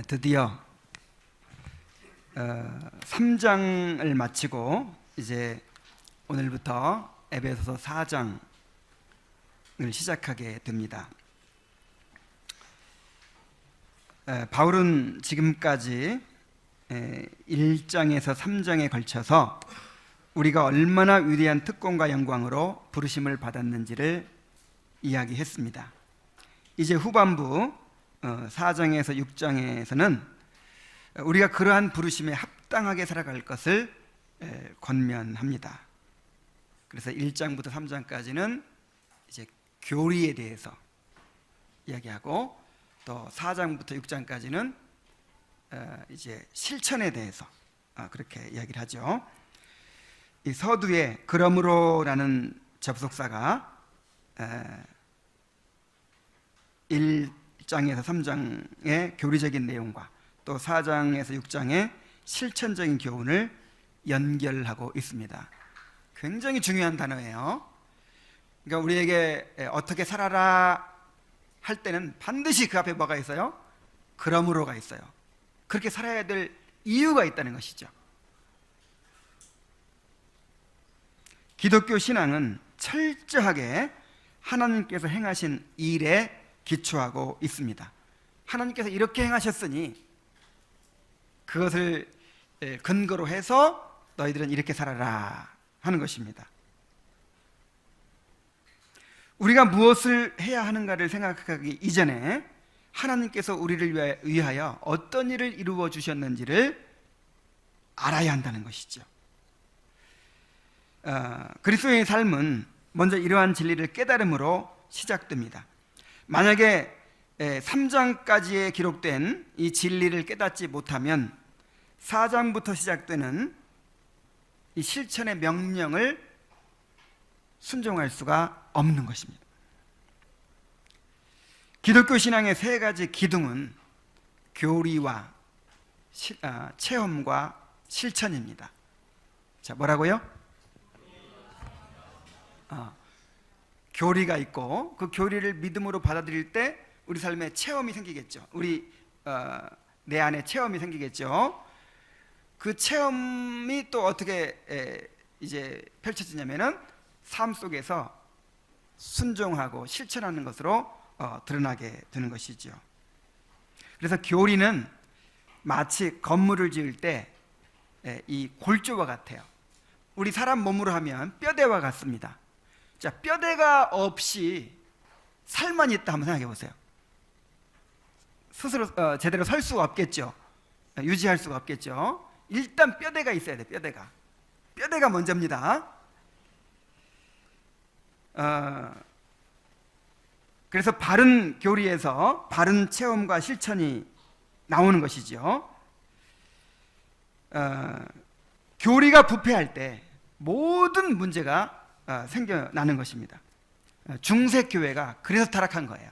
드디어 3장을 마치고 이제 오늘부터 에베소서 4장을 시작하게 됩니다. 바울은 지금까지 1장에서 3장에 걸쳐서 우리가 얼마나 위대한 특권과 영광으로 부르심을 받았는지를 이야기했습니다. 이제 후반부 4장에서 6장에서는 우리가 그러한 부르심에 합당하게 살아갈 것을 권면합니다. 그래서 1장부터 3장까지는 이제 교리에 대해서 이야기하고, 또 4장부터 6장까지는 이제 실천에 대해서 그렇게 이야기를 하죠. 이 서두에 그러므로라는 접속사가 1장에서 3장의 교리적인 내용과 또 4장에서 6장의 실천적인 교훈을 연결하고 있습니다. 굉장히 중요한 단어예요. 그러니까 우리에게 어떻게 살아라 할 때는 반드시 그 앞에 뭐가 있어요? 그러므로가 있어요. 그렇게 살아야 될 이유가 있다는 것이죠. 기독교 신앙은 철저하게 하나님께서 행하신 일에 기초하고 있습니다. 하나님께서 이렇게 행하셨으니 그것을 근거로 해서 너희들은 이렇게 살아라 하는 것입니다. 우리가 무엇을 해야 하는가를 생각하기 이전에 하나님께서 우리를 위하여 어떤 일을 이루어 주셨는지를 알아야 한다는 것이죠. 그리스도의 삶은 먼저 이러한 진리를 깨달음으로 시작됩니다. 만약에 3장까지에 기록된 이 진리를 깨닫지 못하면 4장부터 시작되는 이 실천의 명령을 순종할 수가 없는 것입니다. 기독교 신앙의 세 가지 기둥은 교리와 체험과 실천입니다. 자, 뭐라고요? 교리가 있고, 그 교리를 믿음으로 받아들일 때 우리 삶에 체험이 생기겠죠. 내 안에 체험이 생기겠죠. 그 체험이 또 어떻게 이제 펼쳐지냐면은 삶 속에서 순종하고 실천하는 것으로 드러나게 되는 것이죠. 그래서 교리는 마치 건물을 지을 때 이 골조와 같아요. 우리 사람 몸으로 하면 뼈대와 같습니다. 자, 뼈대가 없이 살만 있다 한번 생각해 보세요. 스스로 제대로 설 수가 없겠죠. 유지할 수가 없겠죠. 일단 뼈대가 있어야 돼. 뼈대가 먼저입니다. 그래서 바른 교리에서 바른 체험과 실천이 나오는 것이죠. 교리가 부패할 때 모든 문제가 생겨나는 것입니다. 중세교회가 그래서 타락한 거예요.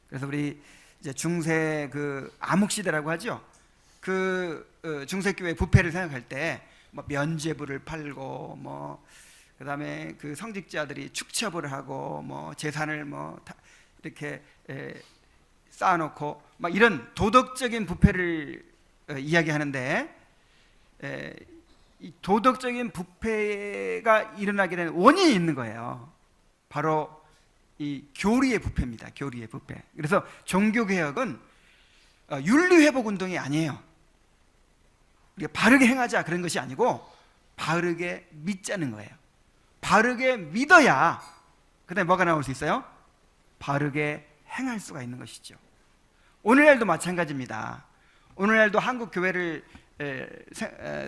그래서 우리 이제 중세 그 암흑시대라고 하죠. 그 중세교회 부패를 생각할 때 뭐 면죄부를 팔고 그다음에 그 성직자들이 축첩을 하고 재산을 이렇게 쌓아놓고 막 이런 도덕적인 부패를 이야기하는데, 이 도덕적인 부패가 일어나게 된 원인이 있는 거예요. 바로 이 교리의 부패입니다. 교리의 부패. 그래서 종교개혁은 윤리회복 운동이 아니에요. 우리가 바르게 행하자 그런 것이 아니고 바르게 믿자는 거예요. 바르게 믿어야 그 다음에 뭐가 나올 수 있어요? 바르게 행할 수가 있는 것이죠. 오늘날도 마찬가지입니다. 오늘날도 한국 교회를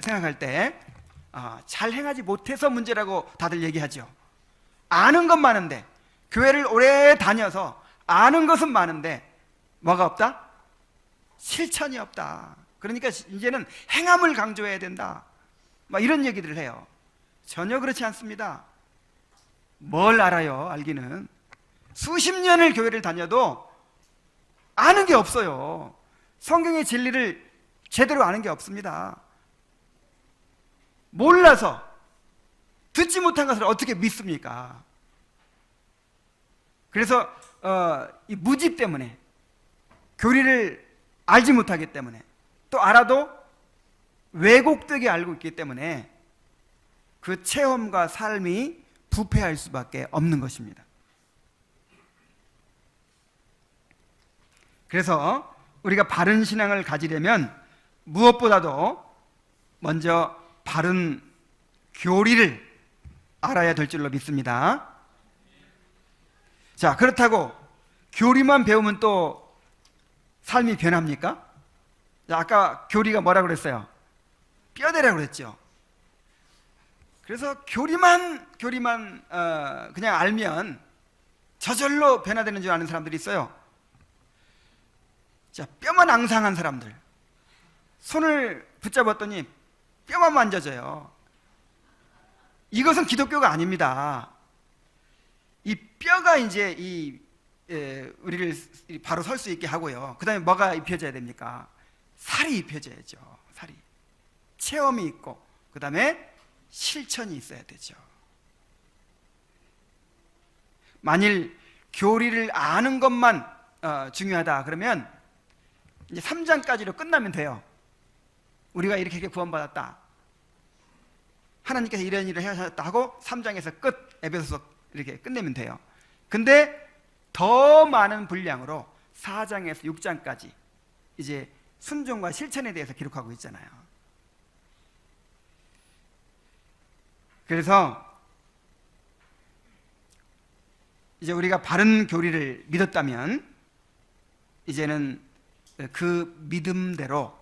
생각할 때 잘 행하지 못해서 문제라고 다들 얘기하죠. 아는 건 많은데, 교회를 오래 다녀서 아는 것은 많은데 뭐가 없다? 실천이 없다. 그러니까 이제는 행함을 강조해야 된다, 이런 얘기들을 해요. 전혀 그렇지 않습니다. 뭘 알아요? 알기는 수십 년을 교회를 다녀도 아는 게 없어요. 성경의 진리를 제대로 아는 게 없습니다. 몰라서 듣지 못한 것을 어떻게 믿습니까? 그래서 이 무지 때문에 교리를 알지 못하기 때문에, 또 알아도 왜곡되게 알고 있기 때문에 그 체험과 삶이 부패할 수밖에 없는 것입니다. 그래서 우리가 바른 신앙을 가지려면 무엇보다도 먼저 바른 교리를 알아야 될 줄로 믿습니다. 자, 그렇다고 교리만 배우면 또 삶이 변합니까? 자, 아까 교리가 뭐라고 그랬어요? 뼈대라고 그랬죠. 그래서 교리만 그냥 알면 저절로 변화되는 줄 아는 사람들이 있어요. 자, 뼈만 앙상한 사람들, 손을 붙잡았더니 뼈만 만져져요. 이것은 기독교가 아닙니다. 이 뼈가 이제 우리를 바로 설 수 있게 하고요. 그 다음에 뭐가 입혀져야 됩니까? 살이 입혀져야죠. 살이. 체험이 있고, 그 다음에 실천이 있어야 되죠. 만일 교리를 아는 것만 중요하다 그러면 이제 3장까지로 끝나면 돼요. 우리가 이렇게 구원받았다, 하나님께서 이런 일을 하셨다 하고 3장에서 끝, 에베소서 이렇게 끝내면 돼요. 근데 더 많은 분량으로 4장에서 6장까지 이제 순종과 실천에 대해서 기록하고 있잖아요. 그래서 이제 우리가 바른 교리를 믿었다면 이제는 그 믿음대로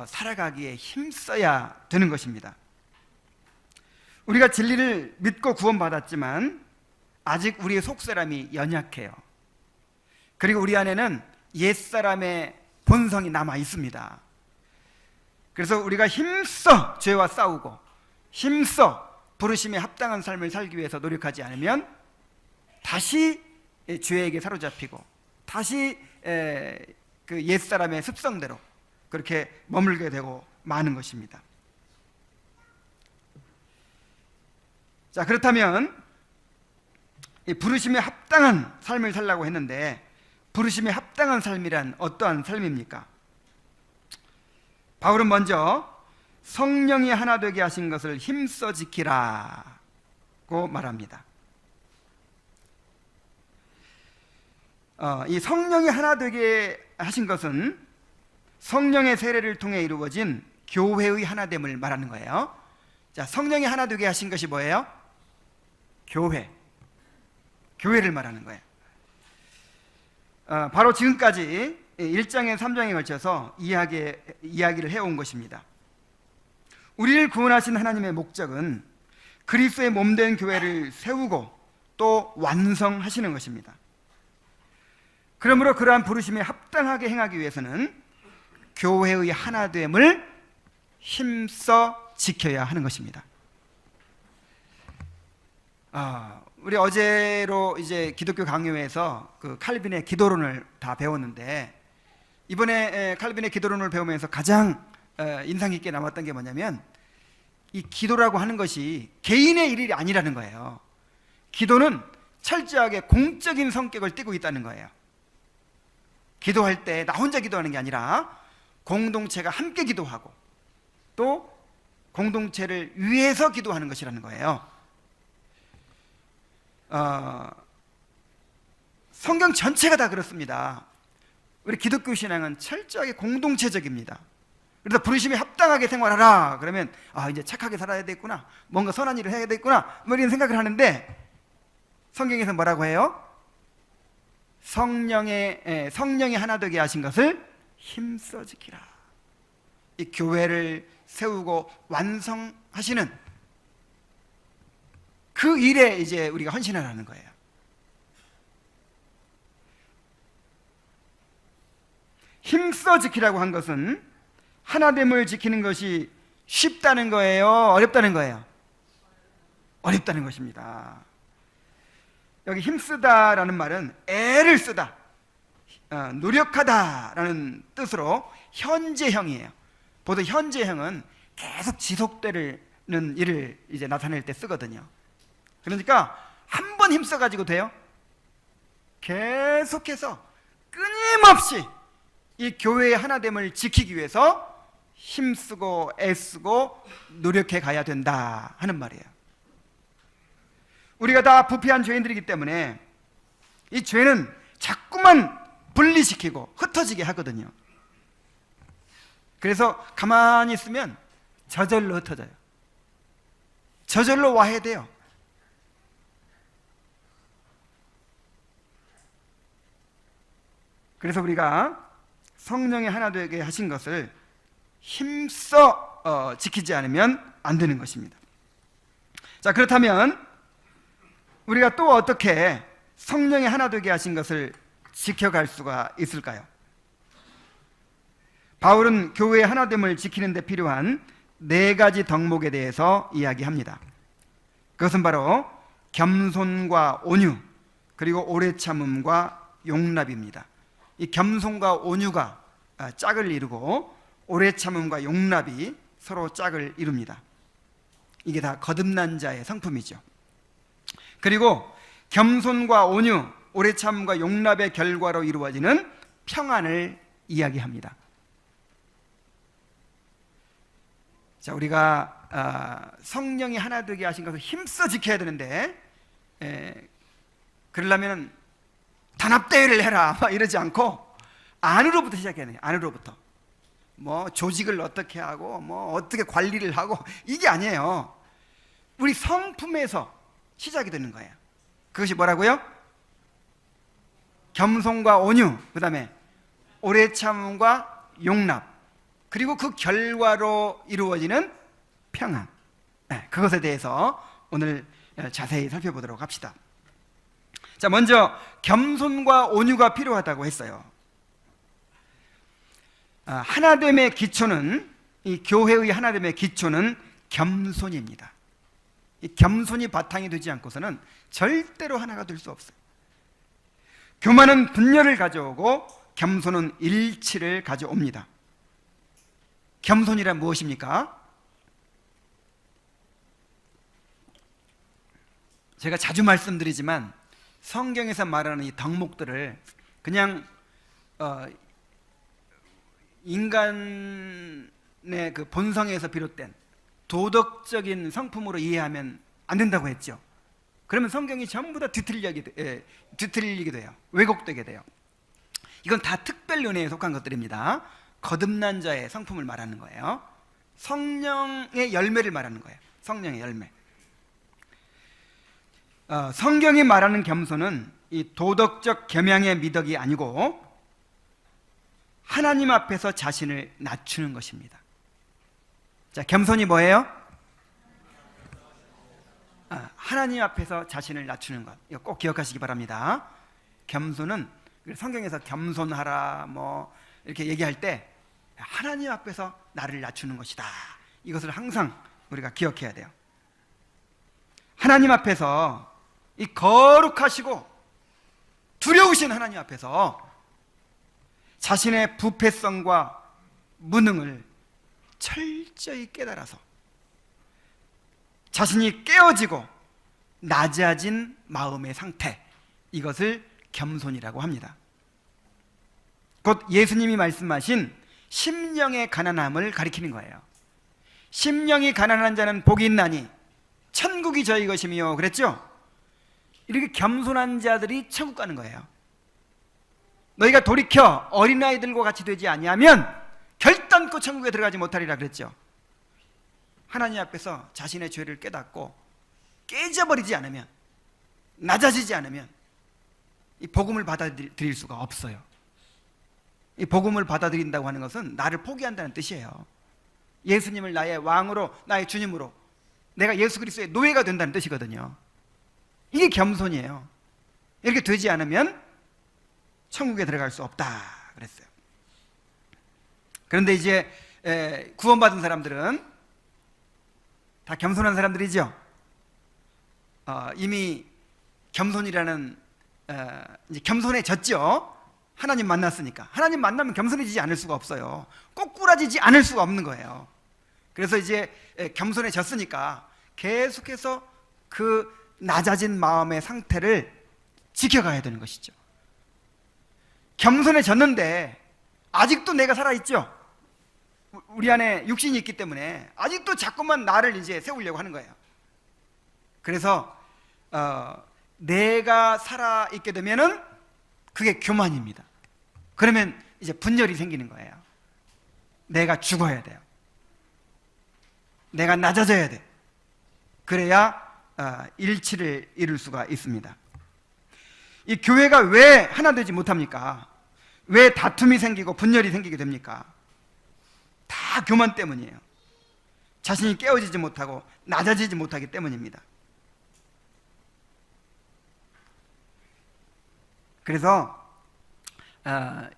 살아가기에 힘써야 되는 것입니다. 우리가 진리를 믿고 구원받았지만 아직 우리의 속사람이 연약해요. 그리고 우리 안에는 옛사람의 본성이 남아 있습니다. 그래서 우리가 힘써 죄와 싸우고 힘써 부르심에 합당한 삶을 살기 위해서 노력하지 않으면 다시 죄에게 사로잡히고 다시 그 옛사람의 습성대로 그렇게 머물게 되고 마는 것입니다. 자, 그렇다면 이 부르심에 합당한 삶을 살라고 했는데 부르심에 합당한 삶이란 어떠한 삶입니까? 바울은 먼저 성령이 하나 되게 하신 것을 힘써 지키라고 말합니다. 이 성령이 하나 되게 하신 것은 성령의 세례를 통해 이루어진 교회의 하나됨을 말하는 거예요. 자, 성령이 하나 되게 하신 것이 뭐예요? 교회를 말하는 거예요. 바로 지금까지 1장에 3장에 걸쳐서 이야기를 해온 것입니다. 우리를 구원하신 하나님의 목적은 그리스도의 몸된 교회를 세우고 또 완성하시는 것입니다. 그러므로 그러한 부르심에 합당하게 행하기 위해서는 교회의 하나됨을 힘써 지켜야 하는 것입니다. 우리 어제로 이제 기독교 강요에서 그 칼빈의 기도론을 다 배웠는데 이번에 칼빈의 기도론을 배우면서 가장 인상 깊게 남았던 게 뭐냐면 이 기도라고 하는 것이 개인의 일이 아니라는 거예요. 기도는 철저하게 공적인 성격을 띠고 있다는 거예요. 기도할 때 나 혼자 기도하는 게 아니라 공동체가 함께 기도하고 또 공동체를 위해서 기도하는 것이라는 거예요. 성경 전체가 다 그렇습니다. 우리 기독교 신앙은 철저하게 공동체적입니다. 그래서 부르심에 합당하게 생활하라 그러면 이제 착하게 살아야 되겠구나, 뭔가 선한 일을 해야 되겠구나, 뭐 이런 생각을 하는데 성경에서 뭐라고 해요? 성령이 하나 되게 하신 것을 힘써 지키라. 이 교회를 세우고 완성하시는 그 일에 이제 우리가 헌신하라는 거예요. 힘써 지키라고 한 것은 하나됨을 지키는 것이 쉽다는 거예요? 어렵다는 거예요? 어렵다는 것입니다. 여기 힘쓰다라는 말은 애를 쓰다, 노력하다라는 뜻으로 현재형이에요. 보통 현재형은 계속 지속되는 일을 이제 나타낼 때 쓰거든요. 그러니까 한 번 힘써가지고 돼요? 계속해서 끊임없이 이 교회의 하나됨을 지키기 위해서 힘쓰고 애쓰고 노력해 가야 된다 하는 말이에요. 우리가 다 부패한 죄인들이기 때문에 이 죄는 자꾸만 분리시키고 흩어지게 하거든요. 그래서 가만히 있으면 저절로 흩어져요. 저절로 와해돼요. 그래서 우리가 성령의 하나 되게 하신 것을 힘써 지키지 않으면 안 되는 것입니다. 자, 그렇다면 우리가 또 어떻게 성령의 하나 되게 하신 것을 지켜갈 수가 있을까요? 바울은 교회의 하나됨을 지키는 데 필요한 4가지 덕목에 대해서 이야기합니다. 그것은 바로 겸손과 온유, 그리고 오래 참음과 용납입니다. 이 겸손과 온유가 짝을 이루고 오래 참음과 용납이 서로 짝을 이룹니다. 이게 다 거듭난 자의 성품이죠. 그리고 겸손과 온유, 오래 참음과 용납의 결과로 이루어지는 평안을 이야기합니다. 자, 우리가 성령이 하나 되게 하신 것을 힘써 지켜야 되는데 그러려면 단합대회를 해라 막 이러지 않고 안으로부터 시작해야 돼요. 안으로부터. 뭐 조직을 어떻게 하고 뭐 어떻게 관리를 하고 이게 아니에요. 우리 성품에서 시작이 되는 거예요. 그것이 뭐라고요? 겸손과 온유, 그 다음에 오래 참음과 용납, 그리고 그 결과로 이루어지는 평안. 그것에 대해서 오늘 자세히 살펴보도록 합시다. 자, 먼저 겸손과 온유가 필요하다고 했어요. 하나됨의 기초는, 이 교회의 하나됨의 기초는 겸손입니다. 이 겸손이 바탕이 되지 않고서는 절대로 하나가 될 수 없어요. 교만은 분열을 가져오고 겸손은 일치를 가져옵니다. 겸손이란 무엇입니까? 제가 자주 말씀드리지만 성경에서 말하는 이 덕목들을 그냥 인간의 그 본성에서 비롯된 도덕적인 성품으로 이해하면 안 된다고 했죠. 그러면 성경이 전부 다 뒤틀리게 돼요. 왜곡되게 돼요. 이건 다 특별 은혜에 속한 것들입니다. 거듭난 자의 성품을 말하는 거예요. 성령의 열매를 말하는 거예요. 성령의 열매. 성경이 말하는 겸손은 이 도덕적 겸양의 미덕이 아니고 하나님 앞에서 자신을 낮추는 것입니다. 자, 겸손이 뭐예요? 하나님 앞에서 자신을 낮추는 것. 이거 꼭 기억하시기 바랍니다. 겸손은 성경에서 겸손하라 뭐 이렇게 얘기할 때 하나님 앞에서 나를 낮추는 것이다. 이것을 항상 우리가 기억해야 돼요. 하나님 앞에서 이 거룩하시고 두려우신 하나님 앞에서 자신의 부패성과 무능을 철저히 깨달아서 자신이 깨어지고 낮아진 마음의 상태, 이것을 겸손이라고 합니다. 곧 예수님이 말씀하신 심령의 가난함을 가리키는 거예요. 심령이 가난한 자는 복이 있나니 천국이 저희 것이며 그랬죠? 이렇게 겸손한 자들이 천국 가는 거예요. 너희가 돌이켜 어린아이들과 같이 되지 아니하면 결단코 천국에 들어가지 못하리라 그랬죠. 하나님 앞에서 자신의 죄를 깨닫고 깨져버리지 않으면, 낮아지지 않으면 이 복음을 받아들일 수가 없어요. 이 복음을 받아들인다고 하는 것은 나를 포기한다는 뜻이에요. 예수님을 나의 왕으로, 나의 주님으로, 내가 예수 그리스도의 노예가 된다는 뜻이거든요. 이게 겸손이에요. 이렇게 되지 않으면 천국에 들어갈 수 없다 그랬어요. 그런데 이제 구원받은 사람들은 다 겸손한 사람들이죠. 이미 겸손이라는 이제 겸손해졌죠. 하나님 만났으니까. 하나님 만나면 겸손해지지 않을 수가 없어요. 꼬꾸라지지 않을 수가 없는 거예요. 그래서 이제 겸손해졌으니까 계속해서 그 낮아진 마음의 상태를 지켜가야 되는 것이죠. 겸손해졌는데 아직도 내가 살아있죠. 우리 안에 육신이 있기 때문에 아직도 자꾸만 나를 이제 세우려고 하는 거예요. 그래서 내가 살아있게 되면은 그게 교만입니다. 그러면 이제 분열이 생기는 거예요. 내가 죽어야 돼요. 내가 낮아져야 돼. 그래야 일치를 이룰 수가 있습니다. 이 교회가 왜 하나 되지 못합니까? 왜 다툼이 생기고 분열이 생기게 됩니까? 다 교만 때문이에요. 자신이 깨어지지 못하고 낮아지지 못하기 때문입니다. 그래서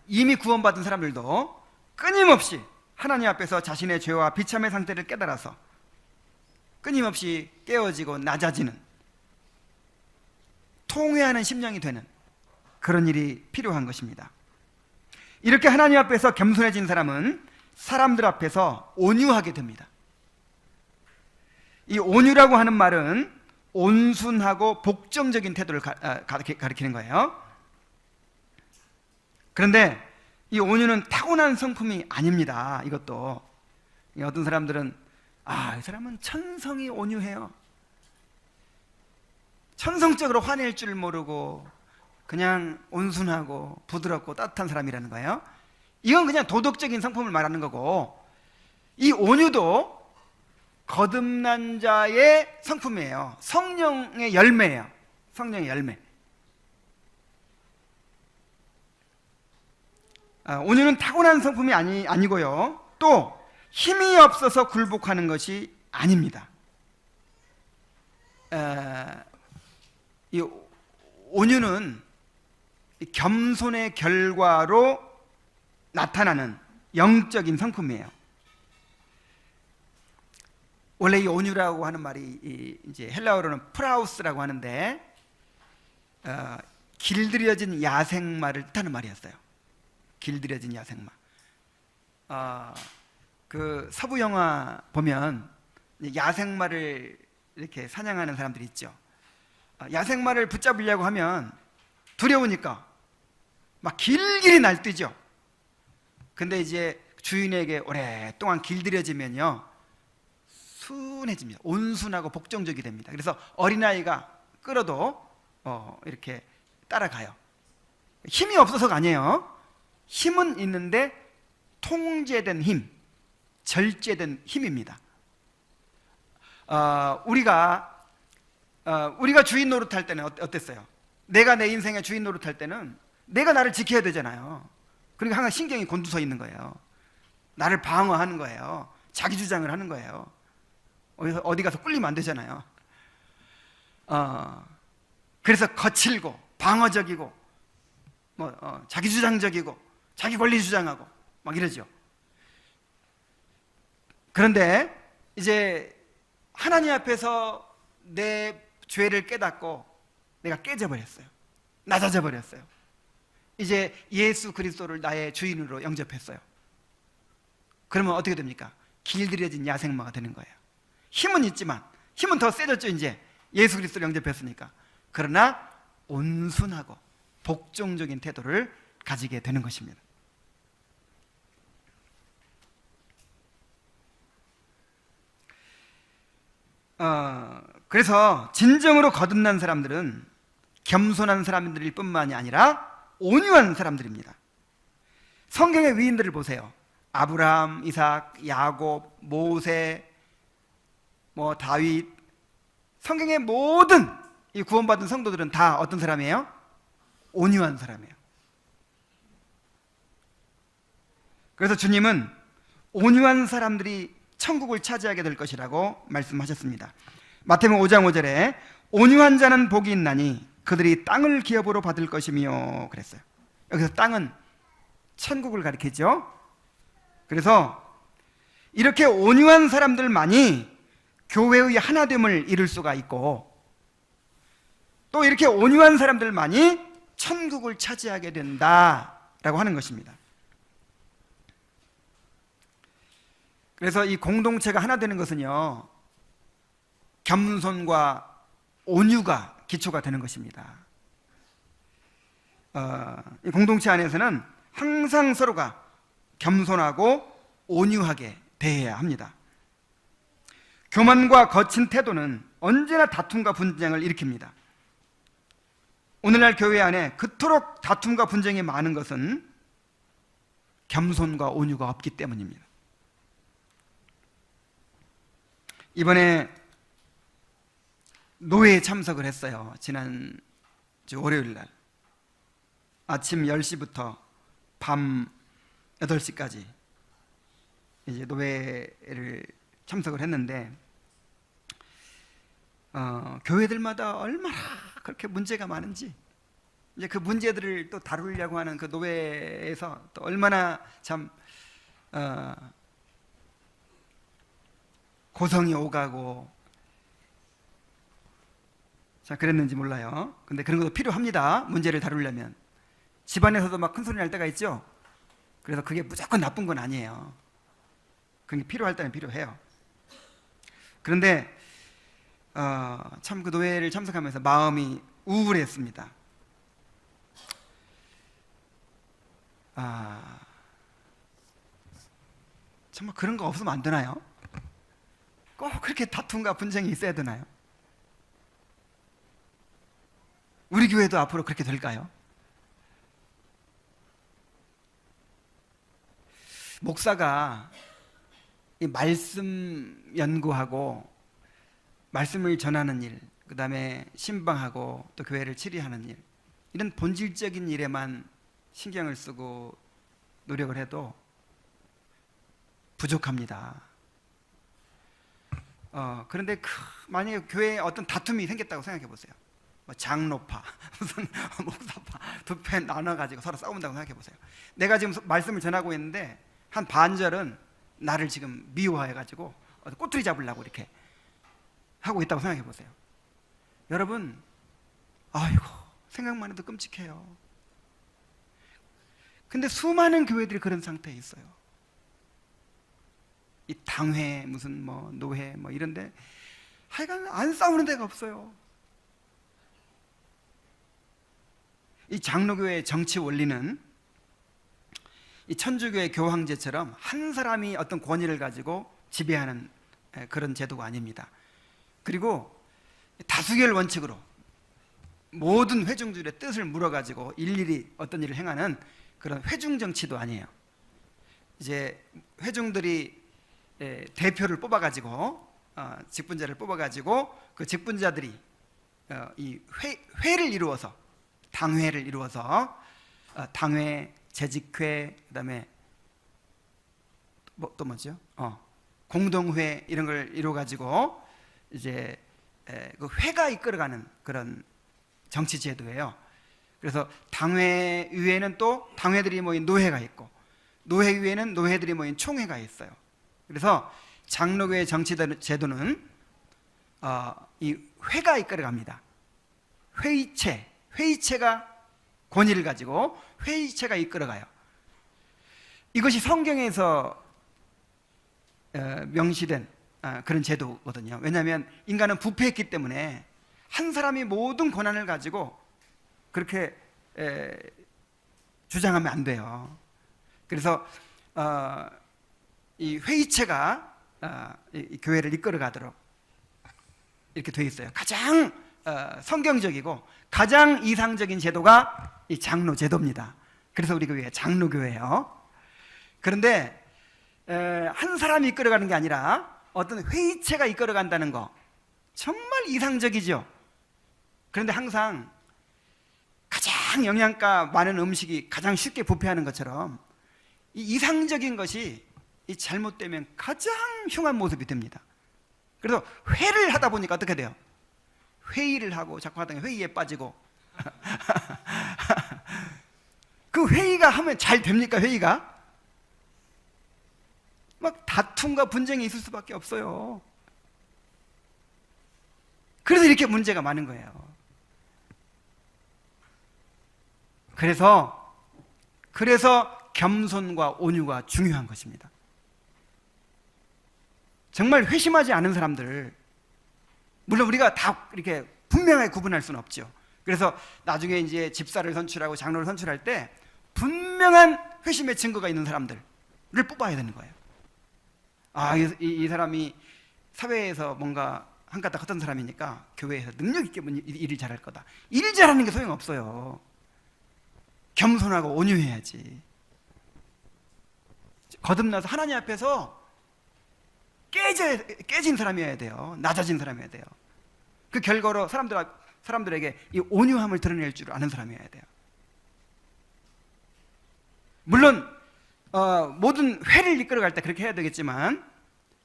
이미 구원받은 사람들도 끊임없이 하나님 앞에서 자신의 죄와 비참의 상태를 깨달아서 끊임없이 깨어지고 낮아지는, 통회하는 심령이 되는 그런 일이 필요한 것입니다. 이렇게 하나님 앞에서 겸손해진 사람은 사람들 앞에서 온유하게 됩니다. 이 온유라고 하는 말은 온순하고 복종적인 태도를 가리키는 거예요. 그런데 이 온유는 타고난 성품이 아닙니다. 이것도 어떤 사람들은 이 사람은 천성이 온유해요. 천성적으로 화낼 줄 모르고 그냥 온순하고 부드럽고 따뜻한 사람이라는 거예요. 이건 그냥 도덕적인 성품을 말하는 거고, 이 온유도 거듭난 자의 성품이에요. 성령의 열매예요. 성령의 열매. 온유는 타고난 성품이 아니고요, 또 힘이 없어서 굴복하는 것이 아닙니다. 이 온유는 겸손의 결과로 나타나는 영적인 성품이에요. 원래 이 온유라고 하는 말이 이제 헬라어로는 프라우스라고 하는데 길들여진 야생마를 뜻하는 말이었어요. 길들여진 야생마. 그 서부 영화 보면 야생마를 이렇게 사냥하는 사람들이 있죠. 야생마를 붙잡으려고 하면 두려우니까 막 길길이 날뛰죠. 근데 이제 주인에게 오랫동안 길들여지면요, 순해집니다. 온순하고 복종적이 됩니다. 그래서 어린아이가 끌어도 이렇게 따라가요. 힘이 없어서가 아니에요. 힘은 있는데 통제된 힘, 절제된 힘입니다. 우리가 주인 노릇할 때는 어땠어요? 내가 내 인생의 주인 노릇할 때는 내가 나를 지켜야 되잖아요. 그러니까 항상 신경이 곤두서 있는 거예요. 나를 방어하는 거예요. 자기 주장을 하는 거예요. 어디 가서 꿀리면 안 되잖아요. 그래서 거칠고 방어적이고 자기 주장적이고 자기 권리 주장하고 막 이러죠. 그런데 이제 하나님 앞에서 내 죄를 깨닫고 내가 깨져버렸어요. 낮아져 버렸어요. 이제 예수 그리스도를 나의 주인으로 영접했어요. 그러면 어떻게 됩니까? 길들여진 야생마가 되는 거예요. 힘은 있지만, 힘은 더 세졌죠. 이제 예수 그리스도를 영접했으니까. 그러나 온순하고 복종적인 태도를 가지게 되는 것입니다. 그래서 진정으로 거듭난 사람들은 겸손한 사람들일 뿐만이 아니라 온유한 사람들입니다. 성경의 위인들을 보세요. 아브라함, 이삭, 야곱, 모세, 다윗. 성경의 모든 이 구원받은 성도들은 다 어떤 사람이에요? 온유한 사람이에요. 그래서 주님은 온유한 사람들이 천국을 차지하게 될 것이라고 말씀하셨습니다. 마태복음 5장 5절에 온유한 자는 복이 있나니 그들이 땅을 기업으로 받을 것이며 그랬어요. 여기서 땅은 천국을 가리키죠. 그래서 이렇게 온유한 사람들만이 교회의 하나됨을 이룰 수가 있고, 또 이렇게 온유한 사람들만이 천국을 차지하게 된다라고 하는 것입니다. 그래서 이 공동체가 하나 되는 것은요, 겸손과 온유가 기초가 되는 것입니다. 이 공동체 안에서는 항상 서로가 겸손하고 온유하게 대해야 합니다. 교만과 거친 태도는 언제나 다툼과 분쟁을 일으킵니다. 오늘날 교회 안에 그토록 다툼과 분쟁이 많은 것은 겸손과 온유가 없기 때문입니다. 이번에 노회에 참석을 했어요. 지난 월요일 날 아침 10시부터 밤 8시까지 이제 노회를 참석을 했는데 교회들마다 얼마나 그렇게 문제가 많은지, 이제 그 문제들을 또 다루려고 하는 그 노회에서 또 얼마나 참 고성이 오가고 자 그랬는지 몰라요. 근데 그런 것도 필요합니다. 문제를 다루려면 집안에서도 막 큰 소리 날 때가 있죠. 그래서 그게 무조건 나쁜 건 아니에요. 그게 필요할 때는 필요해요. 그런데 참 그 노회를 참석하면서 마음이 우울했습니다. 정말 그런 거 없으면 안 되나요? 꼭 그렇게 다툼과 분쟁이 있어야 되나요? 우리 교회도 앞으로 그렇게 될까요? 목사가 이 말씀 연구하고 말씀을 전하는 일, 그 다음에 신방하고 또 교회를 치리하는 일, 이런 본질적인 일에만 신경을 쓰고 노력을 해도 부족합니다. 그런데 만약에 교회에 어떤 다툼이 생겼다고 생각해 보세요. 뭐 장로파, 무슨 목사파 두 편 나눠가지고 서로 싸운다고 생각해 보세요. 내가 지금 말씀을 전하고 있는데 한 반절은 나를 지금 미워해가지고 꼬투리 잡으려고 이렇게 하고 있다고 생각해 보세요. 여러분, 아이고 생각만 해도 끔찍해요. 근데 수많은 교회들이 그런 상태에 있어요. 이 당회 무슨 뭐 노회 뭐 이런데 하여간 안 싸우는 데가 없어요. 이 장로교회의 정치 원리는 이 천주교의 교황제처럼 한 사람이 어떤 권위를 가지고 지배하는 그런 제도가 아닙니다. 그리고 다수결 원칙으로 모든 회중들의 뜻을 물어가지고 일일이 어떤 일을 행하는 그런 회중 정치도 아니에요. 이제 회중들이 대표를 뽑아가지고 직분자를 뽑아가지고 그 직분자들이 이 회를 이루어서 당회를 이루어서 당회, 재직회, 그다음에 또 뭐죠? 공동회 이런 걸 이루어가지고 이제 그 회가 이끌어가는 그런 정치 제도예요. 그래서 당회 위에는 또 당회들이 모인 노회가 있고 노회 위에는 노회들이 모인 총회가 있어요. 그래서 장로교의 정치 제도는 이 회가 이끌어갑니다. 회의체가 권위를 가지고 회의체가 이끌어가요. 이것이 성경에서 명시된 그런 제도거든요. 왜냐하면 인간은 부패했기 때문에 한 사람이 모든 권한을 가지고 그렇게 주장하면 안 돼요. 그래서 이 회의체가 이 교회를 이끌어가도록 이렇게 돼 있어요. 가장 성경적이고 가장 이상적인 제도가 이 장로 제도입니다. 그래서 우리 교회가 장로교회예요. 그런데 한 사람이 이끌어가는 게 아니라 어떤 회의체가 이끌어간다는 거 정말 이상적이죠. 그런데 항상 가장 영양가 많은 음식이 가장 쉽게 부패하는 것처럼 이 이상적인 것이 이 잘못되면 가장 흉한 모습이 됩니다. 그래서 회를 하다 보니까 어떻게 돼요? 회의를 하고 자꾸 하다가 회의에 빠지고 그 회의가 하면 잘 됩니까? 회의가? 막 다툼과 분쟁이 있을 수밖에 없어요. 그래서 이렇게 문제가 많은 거예요. 그래서 겸손과 온유가 중요한 것입니다. 정말 회심하지 않은 사람들, 물론 우리가 다 이렇게 분명하게 구분할 수는 없죠. 그래서 나중에 이제 집사를 선출하고 장로를 선출할 때 분명한 회심의 증거가 있는 사람들, 뽑아야 되는 거예요. 아, 이 사람이 사회에서 뭔가 한 가닥 컸던 사람이니까 교회에서 능력 있게 일을 잘할 거다. 일 잘하는 게 소용없어요. 겸손하고 온유해야지. 거듭나서 하나님 앞에서 깨진 사람이어야 돼요. 낮아진 사람이어야 돼요. 그 결과로 사람들에게 이 온유함을 드러낼 줄 아는 사람이어야 돼요. 물론 모든 회를 이끌어갈 때 그렇게 해야 되겠지만,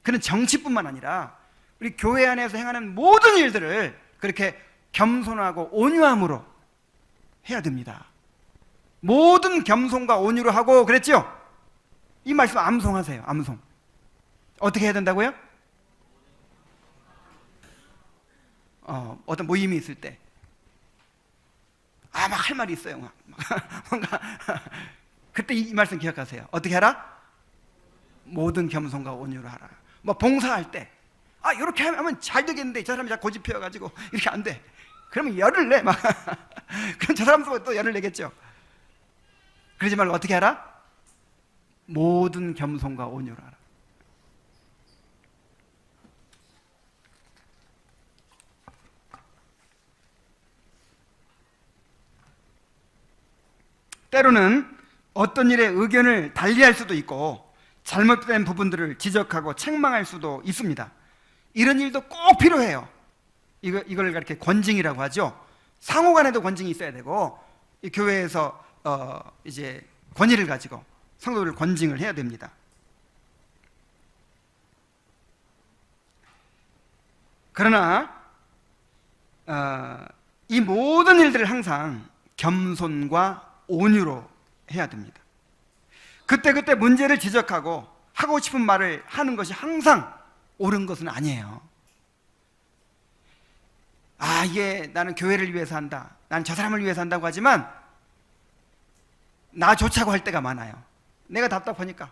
그는 정치뿐만 아니라 우리 교회 안에서 행하는 모든 일들을 그렇게 겸손하고 온유함으로 해야 됩니다. 모든 겸손과 온유로 하고 그랬죠? 이 말씀 암송하세요. 암송. 어떻게 해야 된다고요? 어떤 모임이 있을 때 막 할 말이 있어요. 뭔가 그때 이 말씀 기억하세요. 어떻게 하라? 모든 겸손과 온유로 하라. 뭐 봉사할 때 이렇게 하면 잘 되겠는데 저 사람이 자꾸 고집 피워가지고 이렇게 안 돼. 그러면 열을 내. 그럼 저 사람도 또 열을 내겠죠. 그러지 말고 어떻게 하라? 모든 겸손과 온유로 하라. 때로는 어떤 일에 의견을 달리할 수도 있고 잘못된 부분들을 지적하고 책망할 수도 있습니다. 이런 일도 꼭 필요해요. 이걸 이렇게 권징이라고 하죠. 상호 간에도 권징이 있어야 되고, 이 교회에서 이제 권위를 가지고 성도를 권징을 해야 됩니다. 그러나 이 모든 일들을 항상 겸손과 온유로 해야 됩니다. 그때그때 문제를 지적하고 하고 싶은 말을 하는 것이 항상 옳은 것은 아니에요. 이게 나는 교회를 위해서 한다, 나는 저 사람을 위해서 한다고 하지만 나 좋자고 할 때가 많아요. 내가 답답하니까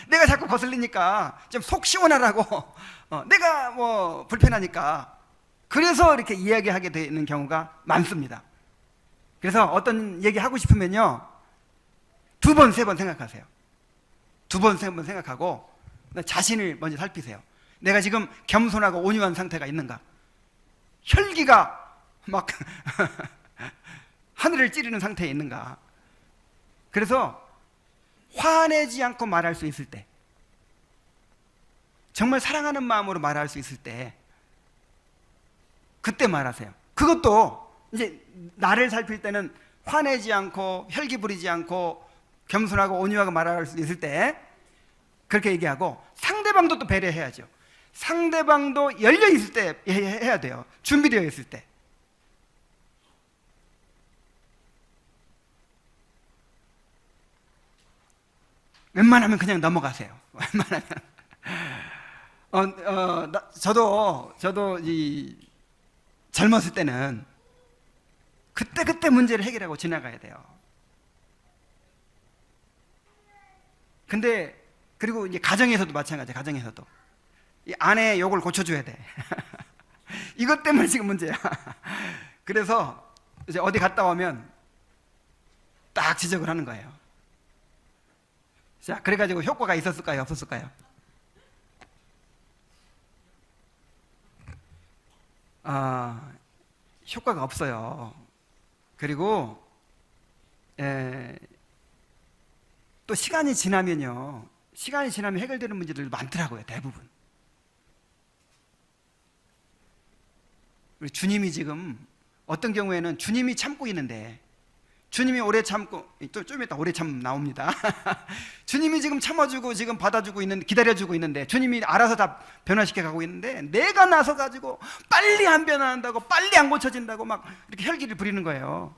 내가 자꾸 거슬리니까 좀 속 시원하라고 내가 뭐 불편하니까, 그래서 이렇게 이야기하게 되는 경우가 많습니다. 그래서 어떤 얘기 하고 싶으면요, 2번, 3번 생각하세요. 2번, 3번 생각하고 자신을 먼저 살피세요. 내가 지금 겸손하고 온유한 상태가 있는가? 혈기가 막 하늘을 찌르는 상태에 있는가? 그래서 화내지 않고 말할 수 있을 때, 정말 사랑하는 마음으로 말할 수 있을 때, 그때 말하세요. 그것도 이제 나를 살필 때는 화내지 않고 혈기 부리지 않고 겸손하고 온유하게 말할 수 있을 때 그렇게 얘기하고, 상대방도 또 배려해야죠. 상대방도 열려 있을 때 해야 돼요. 준비되어 있을 때. 웬만하면 그냥 넘어가세요. 웬만하면. 저도 이 젊었을 때는 그때 문제를 해결하고 지나가야 돼요. 근데 그리고 이제 가정에서도 마찬가지예요. 가정에서도 이 아내의 욕을 고쳐줘야 돼. 이것 때문에 지금 문제야. 그래서 이제 어디 갔다 오면 딱 지적을 하는 거예요. 자, 그래가지고 효과가 있었을까요? 없었을까요? 효과가 없어요. 그리고 또 시간이 지나면 해결되는 문제들도 많더라고요. 대부분. 우리 주님이 지금 어떤 경우에는 주님이 참고 있는데, 주님이 오래 참고, 좀 이따 오래 참 나옵니다. 주님이 지금 참아주고 지금 받아주고 있는데, 기다려주고 있는데, 주님이 알아서 다 변화시켜 가고 있는데, 내가 나서 가지고 빨리 안 변화한다고, 빨리 안 고쳐진다고 막 이렇게 혈기를 부리는 거예요.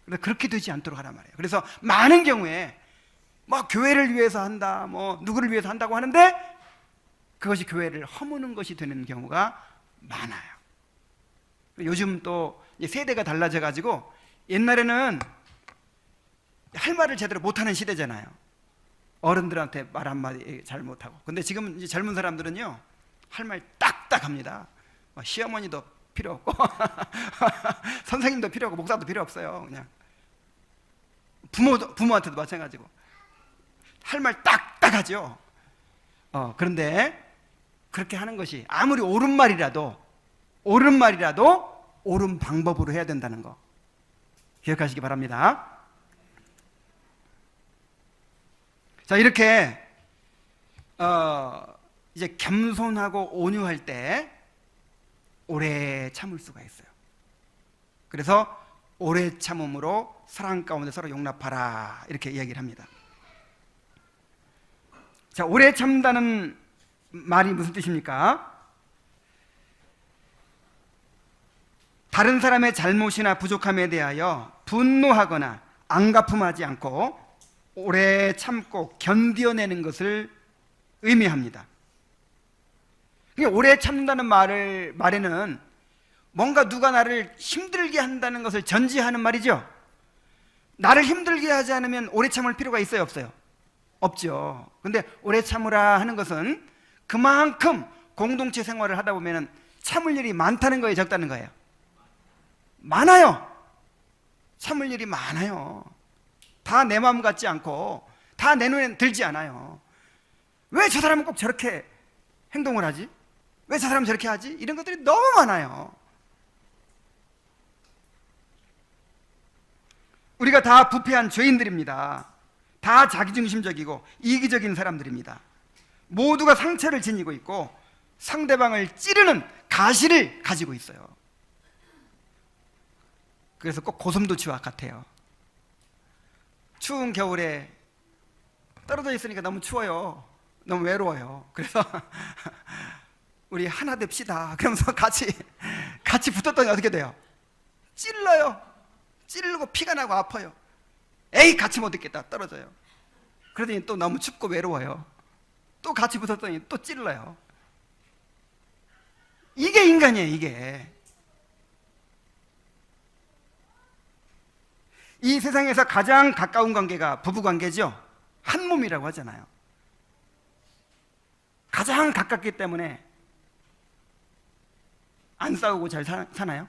그래서 그렇게 되지 않도록 하란 말이에요. 그래서 많은 경우에 뭐 교회를 위해서 한다, 뭐 누구를 위해서 한다고 하는데 그것이 교회를 허무는 것이 되는 경우가 많아요. 요즘 또 세대가 달라져 가지고, 옛날에는 할 말을 제대로 못하는 시대잖아요. 어른들한테 말 한마디 잘 못하고. 근데 지금 이제 젊은 사람들은요, 할 말 딱딱 합니다. 시어머니도 필요 없고 선생님도 필요 없고 목사도 필요 없어요. 그냥 부모한테도 마찬가지고. 할 말 딱딱하죠. 그런데 그렇게 하는 것이 아무리 옳은 말이라도 옳은 방법으로 해야 된다는 거 기억하시기 바랍니다. 자, 이렇게 이제 겸손하고 온유할 때 오래 참을 수가 있어요. 그래서 오래 참음으로 사랑 가운데 서로 용납하라 이렇게 이야기를 합니다. 자, 오래 참다는 말이 무슨 뜻입니까? 다른 사람의 잘못이나 부족함에 대하여 분노하거나 앙가품하지 않고 오래 참고 견뎌내는 것을 의미합니다. 오래 참는다는 말에는 뭔가 누가 나를 힘들게 한다는 것을 전제하는 말이죠. 나를 힘들게 하지 않으면 오래 참을 필요가 있어요, 없어요? 없죠. 근데 오래 참으라 하는 것은 그만큼 공동체 생활을 하다 보면 참을 일이 많다는 거예요, 적다는 거예요? 많아요. 참을 일이 많아요. 다 내 마음 같지 않고 다 내 눈에 들지 않아요. 왜 저 사람은 꼭 저렇게 행동을 하지? 왜 저 사람은 저렇게 하지? 이런 것들이 너무 많아요. 우리가 다 부패한 죄인들입니다. 다 자기중심적이고 이기적인 사람들입니다. 모두가 상처를 지니고 있고 상대방을 찌르는 가시를 가지고 있어요. 그래서 꼭 고슴도치와 같아요. 추운 겨울에 떨어져 있으니까 너무 추워요. 너무 외로워요. 그래서 우리 하나 됩시다 그러면서 같이 붙었더니 어떻게 돼요? 찔러요. 찌르고 피가 나고 아파요. 에이, 같이 못 있겠다, 떨어져요. 그러더니 또 너무 춥고 외로워요. 또 같이 붙었더니 또 찔러요. 이게 인간이에요. 이게 이 세상에서 가장 가까운 관계가 부부관계죠. 한 몸이라고 하잖아요. 가장 가깝기 때문에 안 싸우고 잘 사나요?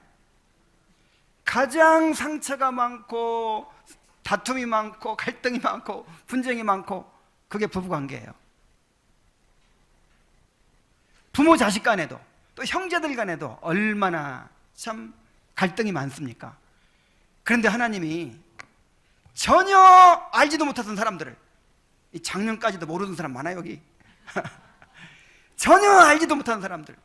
가장 상처가 많고 다툼이 많고 갈등이 많고 분쟁이 많고 그게 부부관계예요. 부모 자식 간에도 또 형제들 간에도 얼마나 참 갈등이 많습니까? 그런데 하나님이 전혀 알지도 못하던 사람들을, 이 작년까지도 모르는 사람 많아요 여기. 전혀 알지도 못하는 사람들,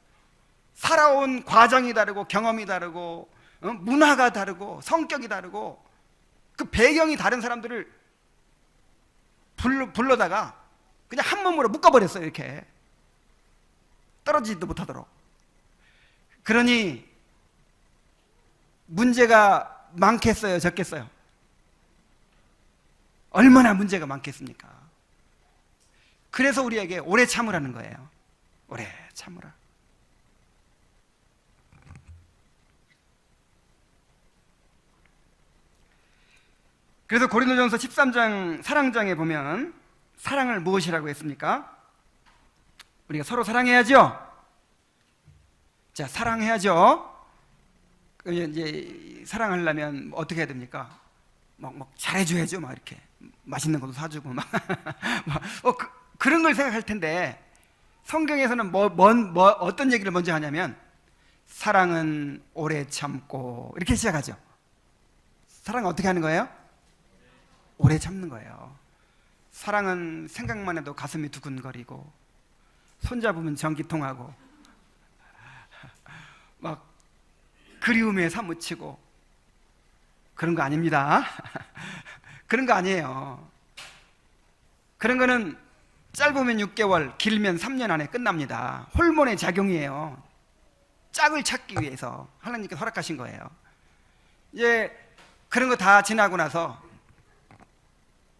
살아온 과정이 다르고 경험이 다르고 문화가 다르고 성격이 다르고 그 배경이 다른 사람들을 불러다가 그냥 한 몸으로 묶어버렸어요. 이렇게 떨어지지도 못하도록. 그러니 문제가 많겠어요, 적겠어요? 얼마나 문제가 많겠습니까? 그래서 우리에게 오래 참으라는 거예요. 오래 참으라. 그래서 고린도전서 13장 사랑장에 보면 사랑을 무엇이라고 했습니까? 우리가 서로 사랑해야죠. 자, 사랑해야죠. 이제 사랑하려면 어떻게 해야 됩니까? 막 잘해줘야죠. 막 이렇게 맛있는 것도 사주고 막 그런 걸 생각할 텐데 성경에서는 어떤 얘기를 먼저 하냐면 사랑은 오래 참고 이렇게 시작하죠. 사랑은 어떻게 하는 거예요? 오래 참는 거예요. 사랑은 생각만 해도 가슴이 두근거리고 손잡으면 전기통하고 막 그리움에 사무치고 그런 거 아닙니다. 그런 거 아니에요. 그런 거는 짧으면 6개월, 길면 3년 안에 끝납니다. 호르몬의 작용이에요. 짝을 찾기 위해서 하나님께서 허락하신 거예요. 이제 그런 거 다 지나고 나서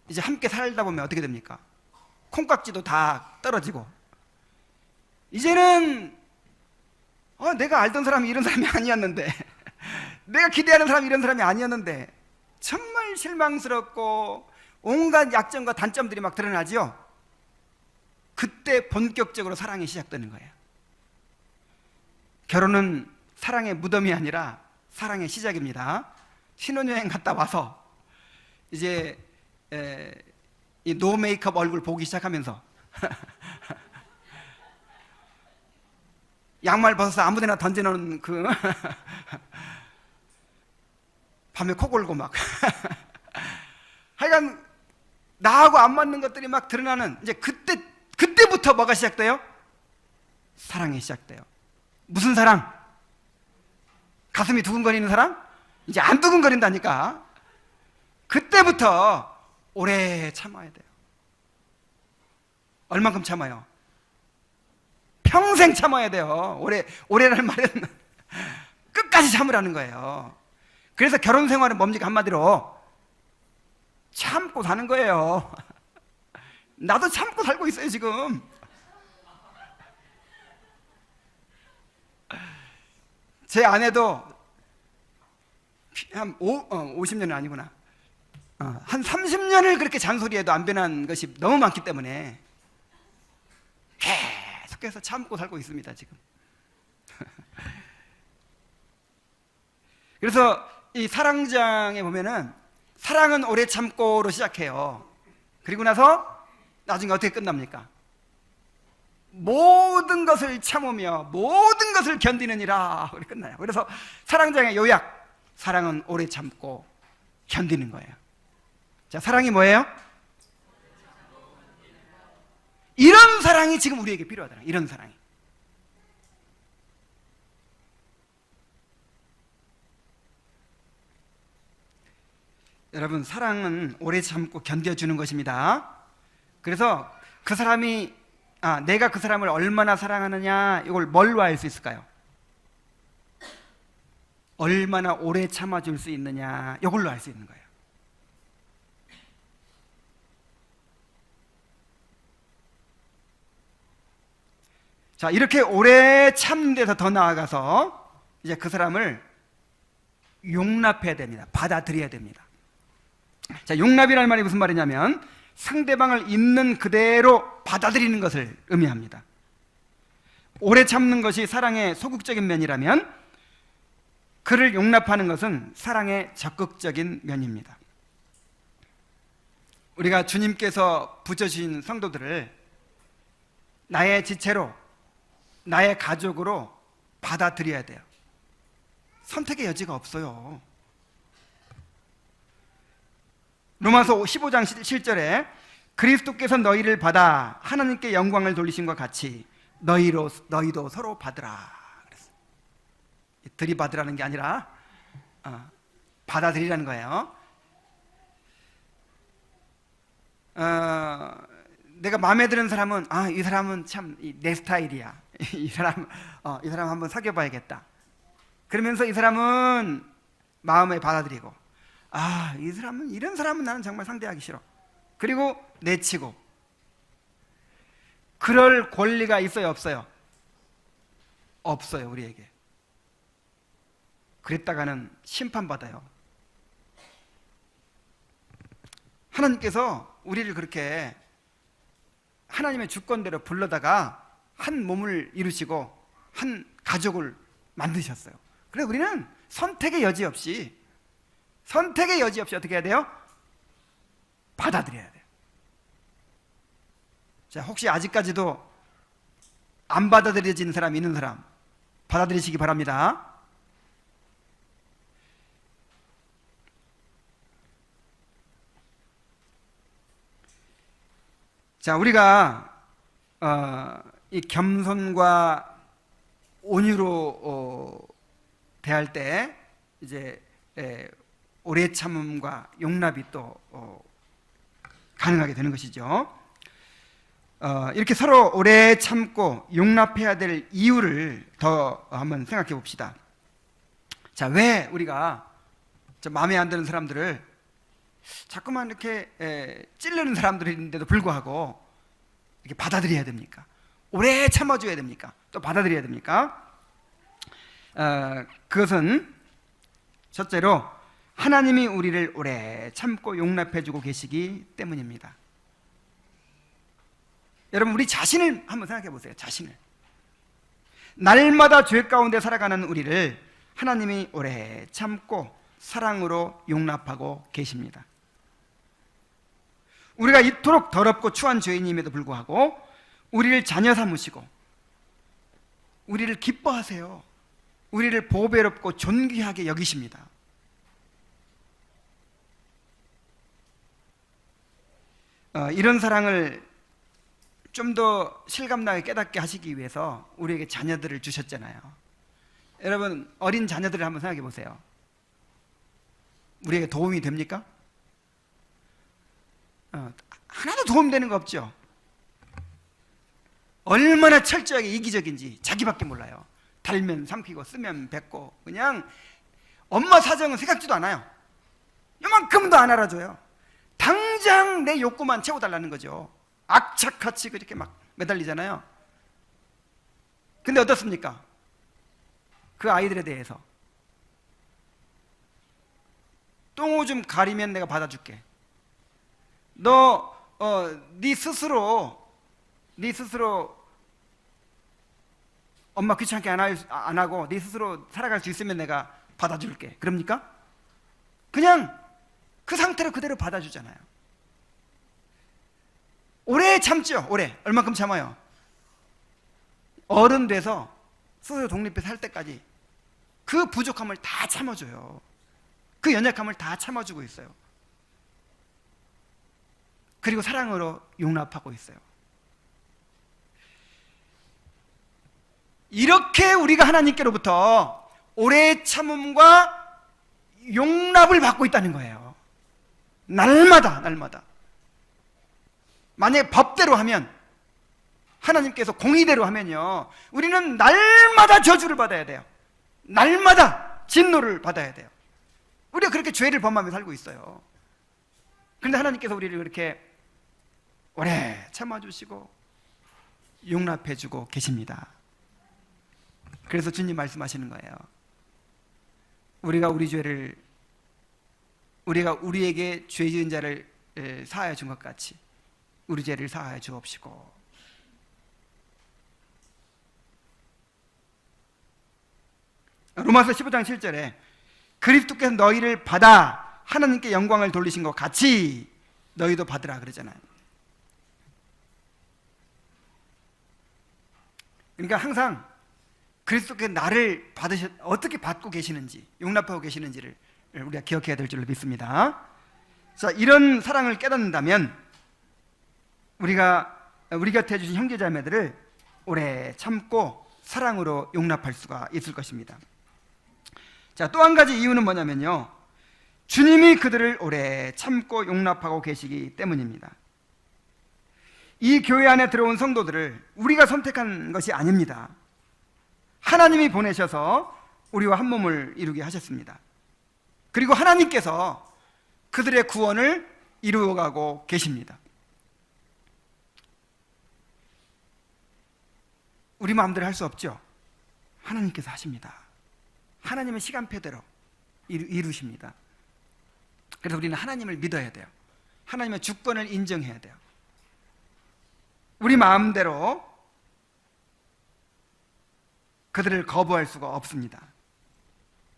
이제 함께 살다 보면 어떻게 됩니까? 콩깍지도 다 떨어지고 이제는 내가 알던 사람이 이런 사람이 아니었는데 내가 기대하는 사람이 이런 사람이 아니었는데 정말 실망스럽고 온갖 약점과 단점들이 막 드러나죠. 그때 본격적으로 사랑이 시작되는 거예요. 결혼은 사랑의 무덤이 아니라 사랑의 시작입니다. 신혼여행 갔다 와서 이제 이 노 메이크업 얼굴 보기 시작하면서 양말 벗어서 아무데나 던져놓은 그 밤에 코 골고 막 하여간 나하고 안 맞는 것들이 막 드러나는, 이제 그때부터 뭐가 시작돼요? 사랑이 시작돼요. 무슨 사랑? 가슴이 두근거리는 사랑? 이제 안 두근거린다니까. 그때부터 오래 참아야 돼요. 얼만큼 참아요? 평생 참아야 돼요. 오래라는 말은 끝까지 참으라는 거예요. 그래서 결혼 생활은 뭡니까? 한마디로 참고 사는 거예요. 나도 참고 살고 있어요 지금. 제 아내도 한 50년은 아니구나, 한 30년을 그렇게 잔소리해도 안 변한 것이 너무 많기 때문에 계속해서 참고 살고 있습니다 지금. 그래서 이 사랑장에 보면은 사랑은 오래 참고로 시작해요. 그리고 나서 나중에 어떻게 끝납니까? 모든 것을 참으며 모든 것을 견디느니라, 그렇게 끝나요. 그래서 사랑장의 요약, 사랑은 오래 참고 견디는 거예요. 자, 사랑이 뭐예요? 이런 사랑이 지금 우리에게 필요하다. 이런 사랑이. 여러분, 사랑은 오래 참고 견뎌주는 것입니다. 그래서 그 사람이 내가 그 사람을 얼마나 사랑하느냐, 이걸 뭘로 알 수 있을까요? 얼마나 오래 참아줄 수 있느냐, 이걸로 알 수 있는 거예요. 자, 이렇게 오래 참는 데서 더 나아가서 이제 그 사람을 용납해야 됩니다. 받아들여야 됩니다. 자, 용납이라는 말이 무슨 말이냐면 상대방을 있는 그대로 받아들이는 것을 의미합니다. 오래 참는 것이 사랑의 소극적인 면이라면 그를 용납하는 것은 사랑의 적극적인 면입니다. 우리가 주님께서 붙여주신 성도들을 나의 지체로, 나의 가족으로 받아들여야 돼요. 선택의 여지가 없어요. 로마서 15장 7절에 그리스도께서 너희를 받아 하나님께 영광을 돌리심과 같이 너희도 서로 받으라 그랬어요. 들이받으라는 게 아니라 받아들이라는 거예요. 내가 마음에 드는 사람은 이 사람은 참 내 스타일이야. 이 사람 한번 사귀어봐야겠다. 그러면서 이 사람은 마음에 받아들이고, 이런 사람은 나는 정말 상대하기 싫어. 그리고 내치고. 그럴 권리가 있어요, 없어요? 없어요, 우리에게. 그랬다가는 심판받아요. 하나님께서 우리를 그렇게 하나님의 주권대로 불러다가 한 몸을 이루시고 한 가족을 만드셨어요. 그래서 우리는 선택의 여지 없이 어떻게 해야 돼요? 받아들여야 돼요. 자, 혹시 아직까지도 안 받아들여진 사람 있는 사람 받아들이시기 바랍니다. 자, 우리가 이 겸손과 온유로 대할 때 이제 오래 참음과 용납이 또 가능하게 되는 것이죠. 이렇게 서로 오래 참고 용납해야 될 이유를 더 한번 생각해 봅시다. 자, 왜 우리가 마음에 안 드는 사람들을 자꾸만 이렇게 찌르는 사람들인데도 불구하고 이렇게 받아들여야 됩니까? 오래 참아줘야 됩니까? 또 받아들여야 됩니까? 그것은 첫째로 하나님이 우리를 오래 참고 용납해주고 계시기 때문입니다. 여러분, 우리 자신을 한번 생각해 보세요. 자신을. 날마다 죄 가운데 살아가는 우리를 하나님이 오래 참고 사랑으로 용납하고 계십니다. 우리가 이토록 더럽고 추한 죄인임에도 불구하고 우리를 자녀 삼으시고 우리를 기뻐하세요. 우리를 보배롭고 존귀하게 여기십니다. 이런 사랑을 좀 더 실감나게 깨닫게 하시기 위해서 우리에게 자녀들을 주셨잖아요. 여러분, 어린 자녀들을 한번 생각해 보세요. 우리에게 도움이 됩니까? 하나도 도움되는 거 없죠. 얼마나 철저하게 이기적인지 자기밖에 몰라요. 달면 삼키고 쓰면 뱉고 그냥 엄마 사정은 생각지도 않아요. 요만큼도 안 알아줘요. 당장 내 욕구만 채워달라는 거죠. 악착같이 그렇게 막 매달리잖아요. 근데 어떻습니까? 그 아이들에 대해서 똥오줌 가리면 내가 받아줄게. 너 네 스스로 엄마 귀찮게 안 하고 네 스스로 살아갈 수 있으면 내가 받아줄게. 그럽니까? 그냥 그 상태로 그대로 받아주잖아요. 오래 참죠. 오래. 얼만큼 참아요? 어른 돼서 스스로 독립해 살 때까지 그 부족함을 다 참아줘요. 그 연약함을 다 참아주고 있어요. 그리고 사랑으로 용납하고 있어요. 이렇게 우리가 하나님께로부터 오래 참음과 용납을 받고 있다는 거예요. 날마다. 만약에 법대로 하면, 하나님께서 공의대로 하면요, 우리는 날마다 저주를 받아야 돼요. 날마다 진노를 받아야 돼요. 우리가 그렇게 죄를 범하며 살고 있어요. 그런데 하나님께서 우리를 그렇게 오래 참아주시고 용납해주고 계십니다. 그래서 주님 말씀하시는 거예요. 우리가 우리에게 죄 지은 자를 사하여 준 것 같이 우리 죄를 사하여 주옵시고. 로마서 15장 7절에 그리스도께서 너희를 받아 하나님께 영광을 돌리신 것 같이 너희도 받으라 그러잖아요. 그러니까 항상 그리스도께서 나를 어떻게 받고 계시는지, 용납하고 계시는지를 우리가 기억해야 될 줄로 믿습니다. 자, 이런 사랑을 깨닫는다면 우리 곁에 해주신 형제자매들을 오래 참고 사랑으로 용납할 수가 있을 것입니다. 자, 또 한 가지 이유는 뭐냐면요, 주님이 그들을 오래 참고 용납하고 계시기 때문입니다. 이 교회 안에 들어온 성도들을 우리가 선택한 것이 아닙니다. 하나님이 보내셔서 우리와 한 몸을 이루게 하셨습니다. 그리고 하나님께서 그들의 구원을 이루어가고 계십니다. 우리 마음대로 할 수 없죠. 하나님께서 하십니다. 하나님의 시간표대로 이루십니다. 그래서 우리는 하나님을 믿어야 돼요. 하나님의 주권을 인정해야 돼요. 우리 마음대로 그들을 거부할 수가 없습니다.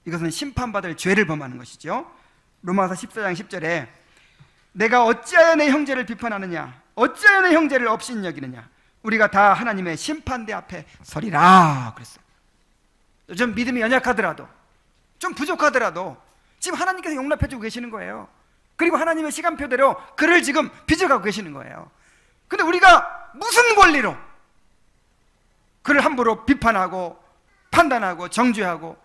이것은 심판받을 죄를 범하는 것이죠. 로마서 14장 10절에 내가 어찌하여 내 형제를 비판하느냐, 어찌하여 내 형제를 업신 여기느냐, 우리가 다 하나님의 심판대 앞에 서리라 그랬어요. 좀 믿음이 연약하더라도, 좀 부족하더라도 지금 하나님께서 용납해주고 계시는 거예요. 그리고 하나님의 시간표대로 그를 지금 빚어가고 계시는 거예요. 근데 우리가 무슨 권리로 그를 함부로 비판하고 판단하고 정죄하고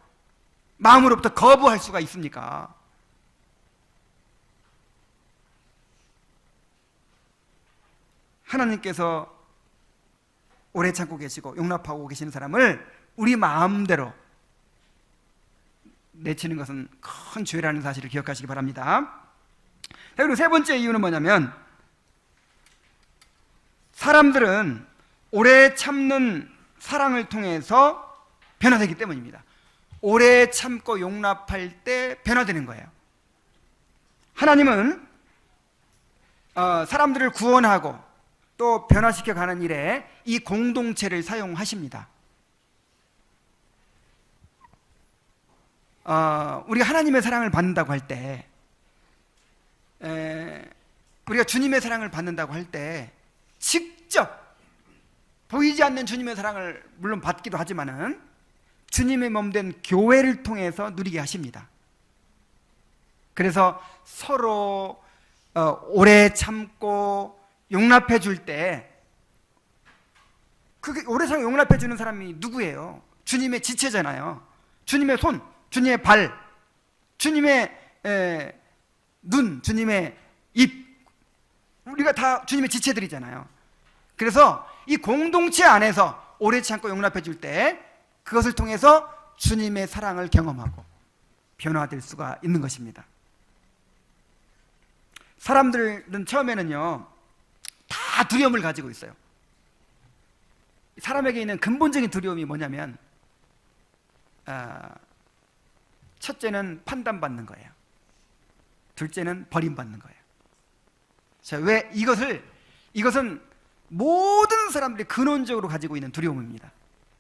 마음으로부터 거부할 수가 있습니까? 하나님께서 오래 참고 계시고 용납하고 계시는 사람을 우리 마음대로 내치는 것은 큰 죄라는 사실을 기억하시기 바랍니다. 그리고 세 번째 이유는 뭐냐면, 사람들은 오래 참는 사랑을 통해서 변화되기 때문입니다. 오래 참고 용납할 때 변화되는 거예요. 하나님은 사람들을 구원하고 또 변화시켜 가는 일에 이 공동체를 사용하십니다. 우리가 하나님의 사랑을 받는다고 할 때 우리가 주님의 사랑을 받는다고 할 때 직접 보이지 않는 주님의 사랑을 물론 받기도 하지만은 주님의 몸된 교회를 통해서 누리게 하십니다. 그래서 서로 오래 참고 용납해 줄 때, 그게 오래 참고 용납해 주는 사람이 누구예요? 주님의 지체잖아요. 주님의 손, 주님의 발, 주님의 눈, 주님의 입, 우리가 다 주님의 지체들이잖아요. 그래서 이 공동체 안에서 오래 참고 용납해 줄 때 그것을 통해서 주님의 사랑을 경험하고 변화될 수가 있는 것입니다. 사람들은 처음에는요 다 두려움을 가지고 있어요. 사람에게 있는 근본적인 두려움이 뭐냐면 첫째는 판단받는 거예요. 둘째는 버림받는 거예요. 자, 왜 이것은 모든 사람들이 근원적으로 가지고 있는 두려움입니다.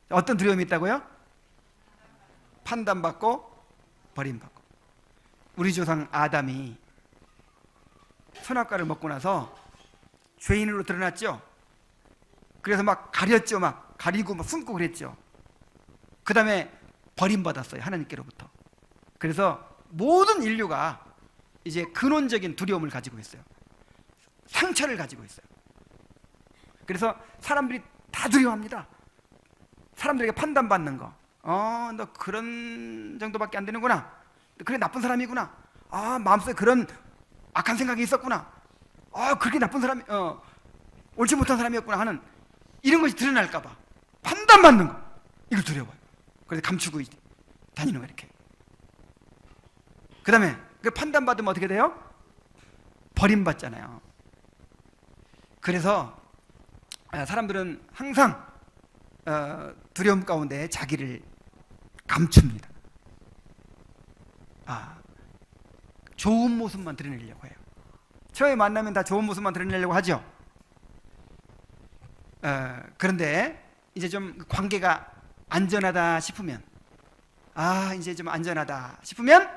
어떤 두려움이 있다고요? 판단받고 버림받고. 우리 조상 아담이 선악과를 먹고 나서 죄인으로 드러났죠. 그래서 막 가렸죠. 막 가리고 막 숨고 그랬죠. 그 다음에 버림받았어요, 하나님께로부터. 그래서 모든 인류가 이제 근원적인 두려움을 가지고 있어요. 상처를 가지고 있어요. 그래서 사람들이 다 두려워합니다. 사람들에게 판단받는 거. 너 그런 정도밖에 안 되는구나. 그래, 나쁜 사람이구나. 마음속에 그런 악한 생각이 있었구나. 그렇게 나쁜 사람이, 옳지 못한 사람이었구나 하는 이런 것이 드러날까봐 판단받는 거, 이걸 두려워요. 그래서 감추고 다니는 거, 이렇게. 그 다음에 그 판단받으면 어떻게 돼요? 버림받잖아요. 그래서 사람들은 항상 두려움 가운데 자기를 감춥니다. 좋은 모습만 드러내려고 해요. 처음에 만나면 다 좋은 모습만 드러내려고 하죠. 그런데 이제 좀 관계가 안전하다 싶으면, 이제 좀 안전하다 싶으면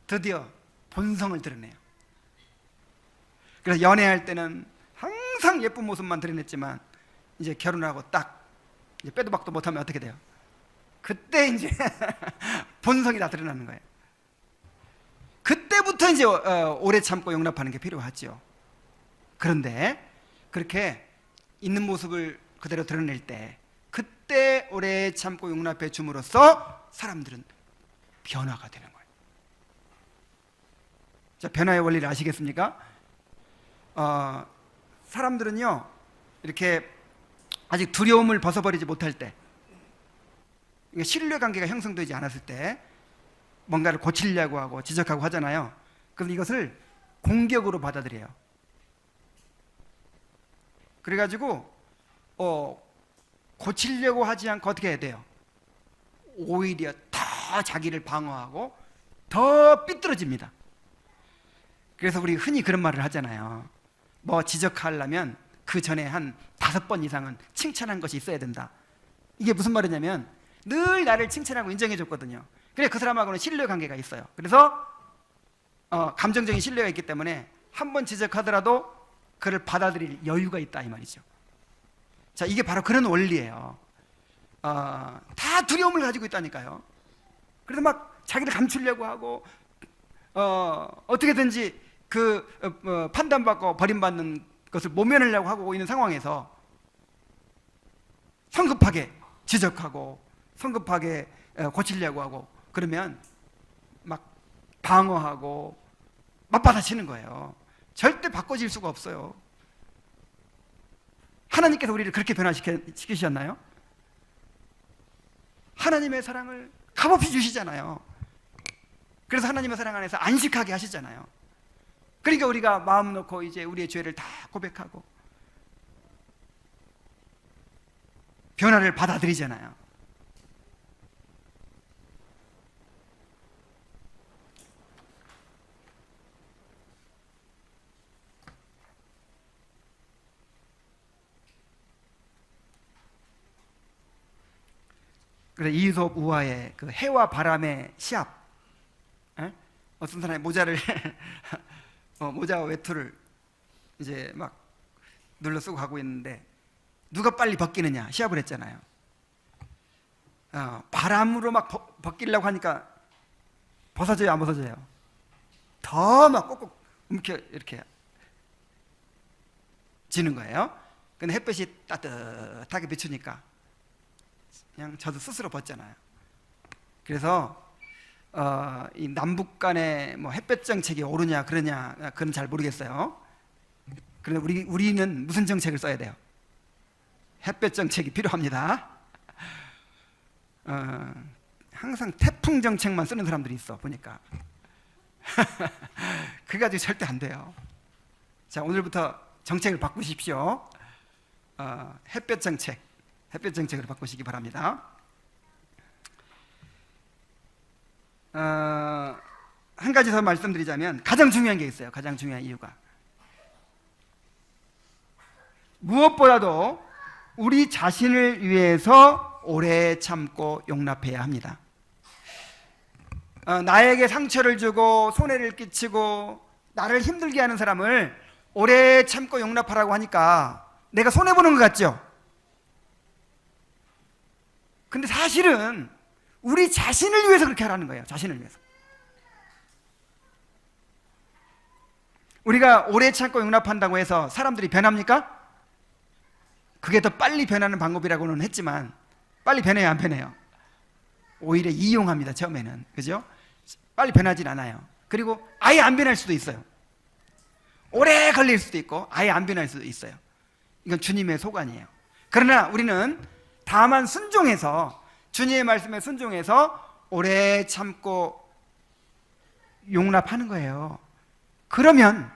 드디어 본성을 드러내요. 그래서 연애할 때는 항상 예쁜 모습만 드러냈지만 이제 결혼하고 딱 이제 빼도 박도 못하면 어떻게 돼요? 그때 이제 본성이 다 드러나는 거예요. 그때부터 이제 오래 참고 용납하는 게 필요하죠. 그런데 그렇게 있는 모습을 그대로 드러낼 때, 그때 오래 참고 용납해 줌으로써 사람들은 변화가 되는 거예요. 자, 변화의 원리를 아시겠습니까? 사람들은요 이렇게 아직 두려움을 벗어버리지 못할 때, 신뢰관계가 형성되지 않았을 때 뭔가를 고치려고 하고 지적하고 하잖아요. 그럼 이것을 공격으로 받아들여요. 그래가지고 고치려고 하지 않고 어떻게 해야 돼요? 오히려 더 자기를 방어하고 더 삐뚤어집니다. 그래서 우리 흔히 그런 말을 하잖아요. 뭐 지적하려면 그 전에 한 5번 이상은 칭찬한 것이 있어야 된다. 이게 무슨 말이냐면 늘 나를 칭찬하고 인정해 줬거든요. 그래, 그 사람하고는 신뢰관계가 있어요. 그래서 감정적인 신뢰가 있기 때문에 한 번 지적하더라도 그를 받아들일 여유가 있다, 이 말이죠. 자, 이게 바로 그런 원리예요. 다 두려움을 가지고 있다니까요. 그래서 막 자기를 감추려고 하고 어떻게든지 그 판단받고 버림받는 것을 모면하려고 하고 있는 상황에서 성급하게 지적하고 성급하게 고치려고 하고 그러면 막 방어하고 맞받아치는 거예요. 절대 바꿔질 수가 없어요. 하나님께서 우리를 그렇게 변화시키셨나요? 하나님의 사랑을 값없이 주시잖아요. 그래서 하나님의 사랑 안에서 안식하게 하시잖아요. 그러니까 우리가 마음 놓고 이제 우리의 죄를 다 고백하고 변화를 받아들이잖아요. 그래서 이솝 우화의 그 해와 바람의 시합, 어떤 사람이 모자를 모자와 외투를 이제 막 눌러 쓰고 가고 있는데 누가 빨리 벗기느냐 시합을 했잖아요. 바람으로 막 벗기려고 하니까 벗어져요, 안 벗어져요? 더 막 꼭꼭 움켜 이렇게 지는 거예요. 근데 햇볕이 따뜻하게 비추니까 그냥 저도 스스로 벗잖아요. 그래서 이 남북 간의 뭐 햇볕 정책이 옳으냐 그러냐 그건 잘 모르겠어요. 그런데 우리는 무슨 정책을 써야 돼요? 햇볕 정책이 필요합니다. 항상 태풍 정책만 쓰는 사람들이 있어 보니까. 그거 가지고 절대 안 돼요. 자, 오늘부터 정책을 바꾸십시오. 햇볕 정책으로 바꾸시기 바랍니다. 한 가지 더 말씀드리자면 가장 중요한 게 있어요. 가장 중요한 이유가 무엇보다도 우리 자신을 위해서 오래 참고 용납해야 합니다. 나에게 상처를 주고 손해를 끼치고 나를 힘들게 하는 사람을 오래 참고 용납하라고 하니까 내가 손해보는 것 같죠? 근데 사실은 우리 자신을 위해서 그렇게 하라는 거예요. 자신을 위해서. 우리가 오래 참고 용납한다고 해서 사람들이 변합니까? 그게 더 빨리 변하는 방법이라고는 했지만 빨리 변해요, 안 변해요? 오히려 이용합니다, 처음에는. 그죠? 빨리 변하진 않아요. 그리고 아예 안 변할 수도 있어요. 오래 걸릴 수도 있고 아예 안 변할 수도 있어요. 이건 주님의 소관이에요. 그러나 우리는 다만 순종해서, 주님의 말씀에 순종해서 오래 참고 용납하는 거예요. 그러면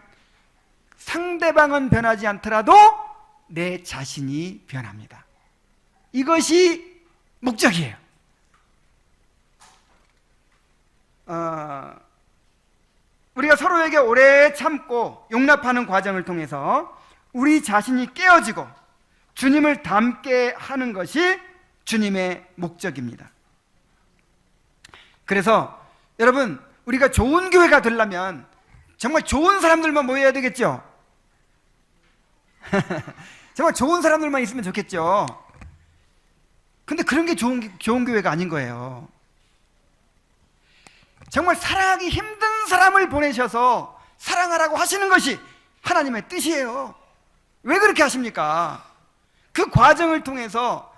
상대방은 변하지 않더라도 내 자신이 변합니다. 이것이 목적이에요. 우리가 서로에게 오래 참고 용납하는 과정을 통해서 우리 자신이 깨어지고 주님을 닮게 하는 것이 주님의 목적입니다. 그래서 여러분, 우리가 좋은 교회가 되려면 정말 좋은 사람들만 모여야 되겠죠? 정말 좋은 사람들만 있으면 좋겠죠? 근데 그런 게 좋은 교회가 아닌 거예요. 정말 사랑하기 힘든 사람을 보내셔서 사랑하라고 하시는 것이 하나님의 뜻이에요. 왜 그렇게 하십니까? 그 과정을 통해서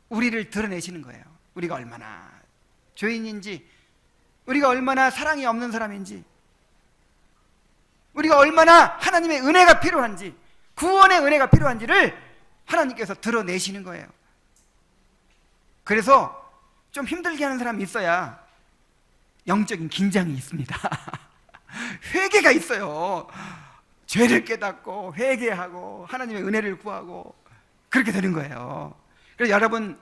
우리를 드러내시는 거예요. 우리가 얼마나 죄인인지, 우리가 얼마나 사랑이 없는 사람인지, 우리가 얼마나 하나님의 은혜가 필요한지, 구원의 은혜가 필요한지를 하나님께서 드러내시는 거예요. 그래서 좀 힘들게 하는 사람이 있어야 영적인 긴장이 있습니다. 회개가 있어요. 죄를 깨닫고 회개하고 하나님의 은혜를 구하고 그렇게 되는 거예요. 그래서 여러분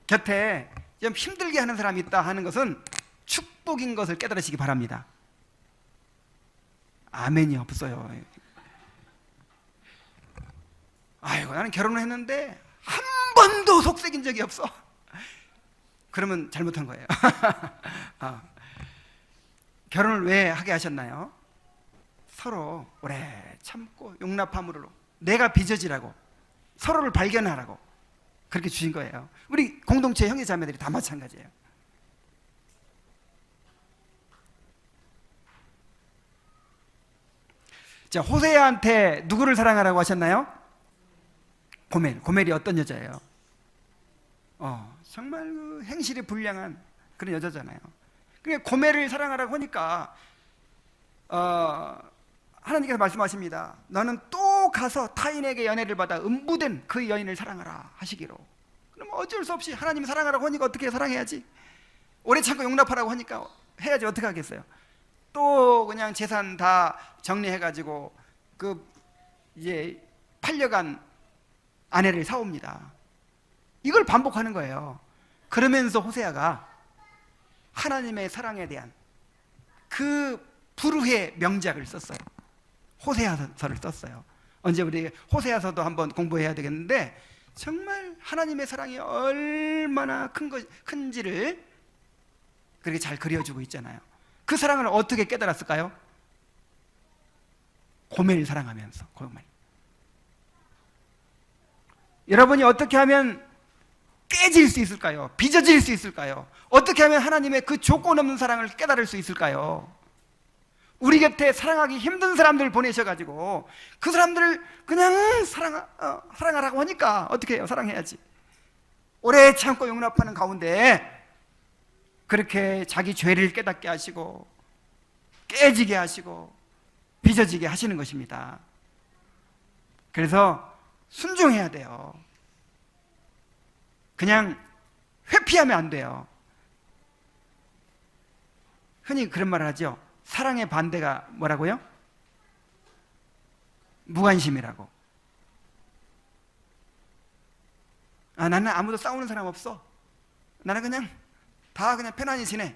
곁에 좀 힘들게 하는 사람이 있다 하는 것은 축복인 것을 깨달으시기 바랍니다. 아멘이 없어요. 아이고, 나는 결혼을 했는데 한 번도 속삭인 적이 없어. 그러면 잘못한 거예요. 결혼을 왜 하게 하셨나요? 서로 오래 참고 용납함으로 내가 빚어지라고, 서로를 발견하라고 그렇게 주신 거예요. 우리 공동체 형제자매들이 다 마찬가지예요. 자, 호세아한테 누구를 사랑하라고 하셨나요? 고멜이 어떤 여자예요? 정말 그 행실이 불량한 그런 여자잖아요. 그러니까 고멜을 사랑하라고 하니까 하나님께서 말씀하십니다. 너는 또 가서 타인에게 연애를 받아 음부된 그 여인을 사랑하라 하시기로. 그럼 어쩔 수 없이 하나님이 사랑하라고 하니까 어떻게 사랑해야지? 오래 참고 용납하라고 하니까 해야지. 어떻게 하겠어요? 또 그냥 재산 다 정리해가지고 그 이제 팔려간 아내를 사옵니다. 이걸 반복하는 거예요. 그러면서 호세아가 하나님의 사랑에 대한 그 불후의 명작을 썼어요. 호세아서를 썼어요. 언제 우리 호세아서도 한번 공부해야 되겠는데, 정말 하나님의 사랑이 얼마나 큰지를 그렇게 잘 그려주고 있잖아요. 그 사랑을 어떻게 깨달았을까요? 고멜 사랑하면서, 고멜. 여러분이 어떻게 하면 깨질 수 있을까요? 빚어질 수 있을까요? 어떻게 하면 하나님의 그 조건 없는 사랑을 깨달을 수 있을까요? 우리 곁에 사랑하기 힘든 사람들 보내셔가지고 그 사람들을 그냥 사랑하라고 하니까 어떻게 해요? 사랑해야지. 오래 참고 용납하는 가운데 그렇게 자기 죄를 깨닫게 하시고 깨지게 하시고 빚어지게 하시는 것입니다. 그래서 순종해야 돼요. 그냥 회피하면 안 돼요. 흔히 그런 말을 하죠. 사랑의 반대가 뭐라고요? 무관심이라고. 나는 아무도 싸우는 사람 없어. 나는 그냥 다 그냥 편안히 지내.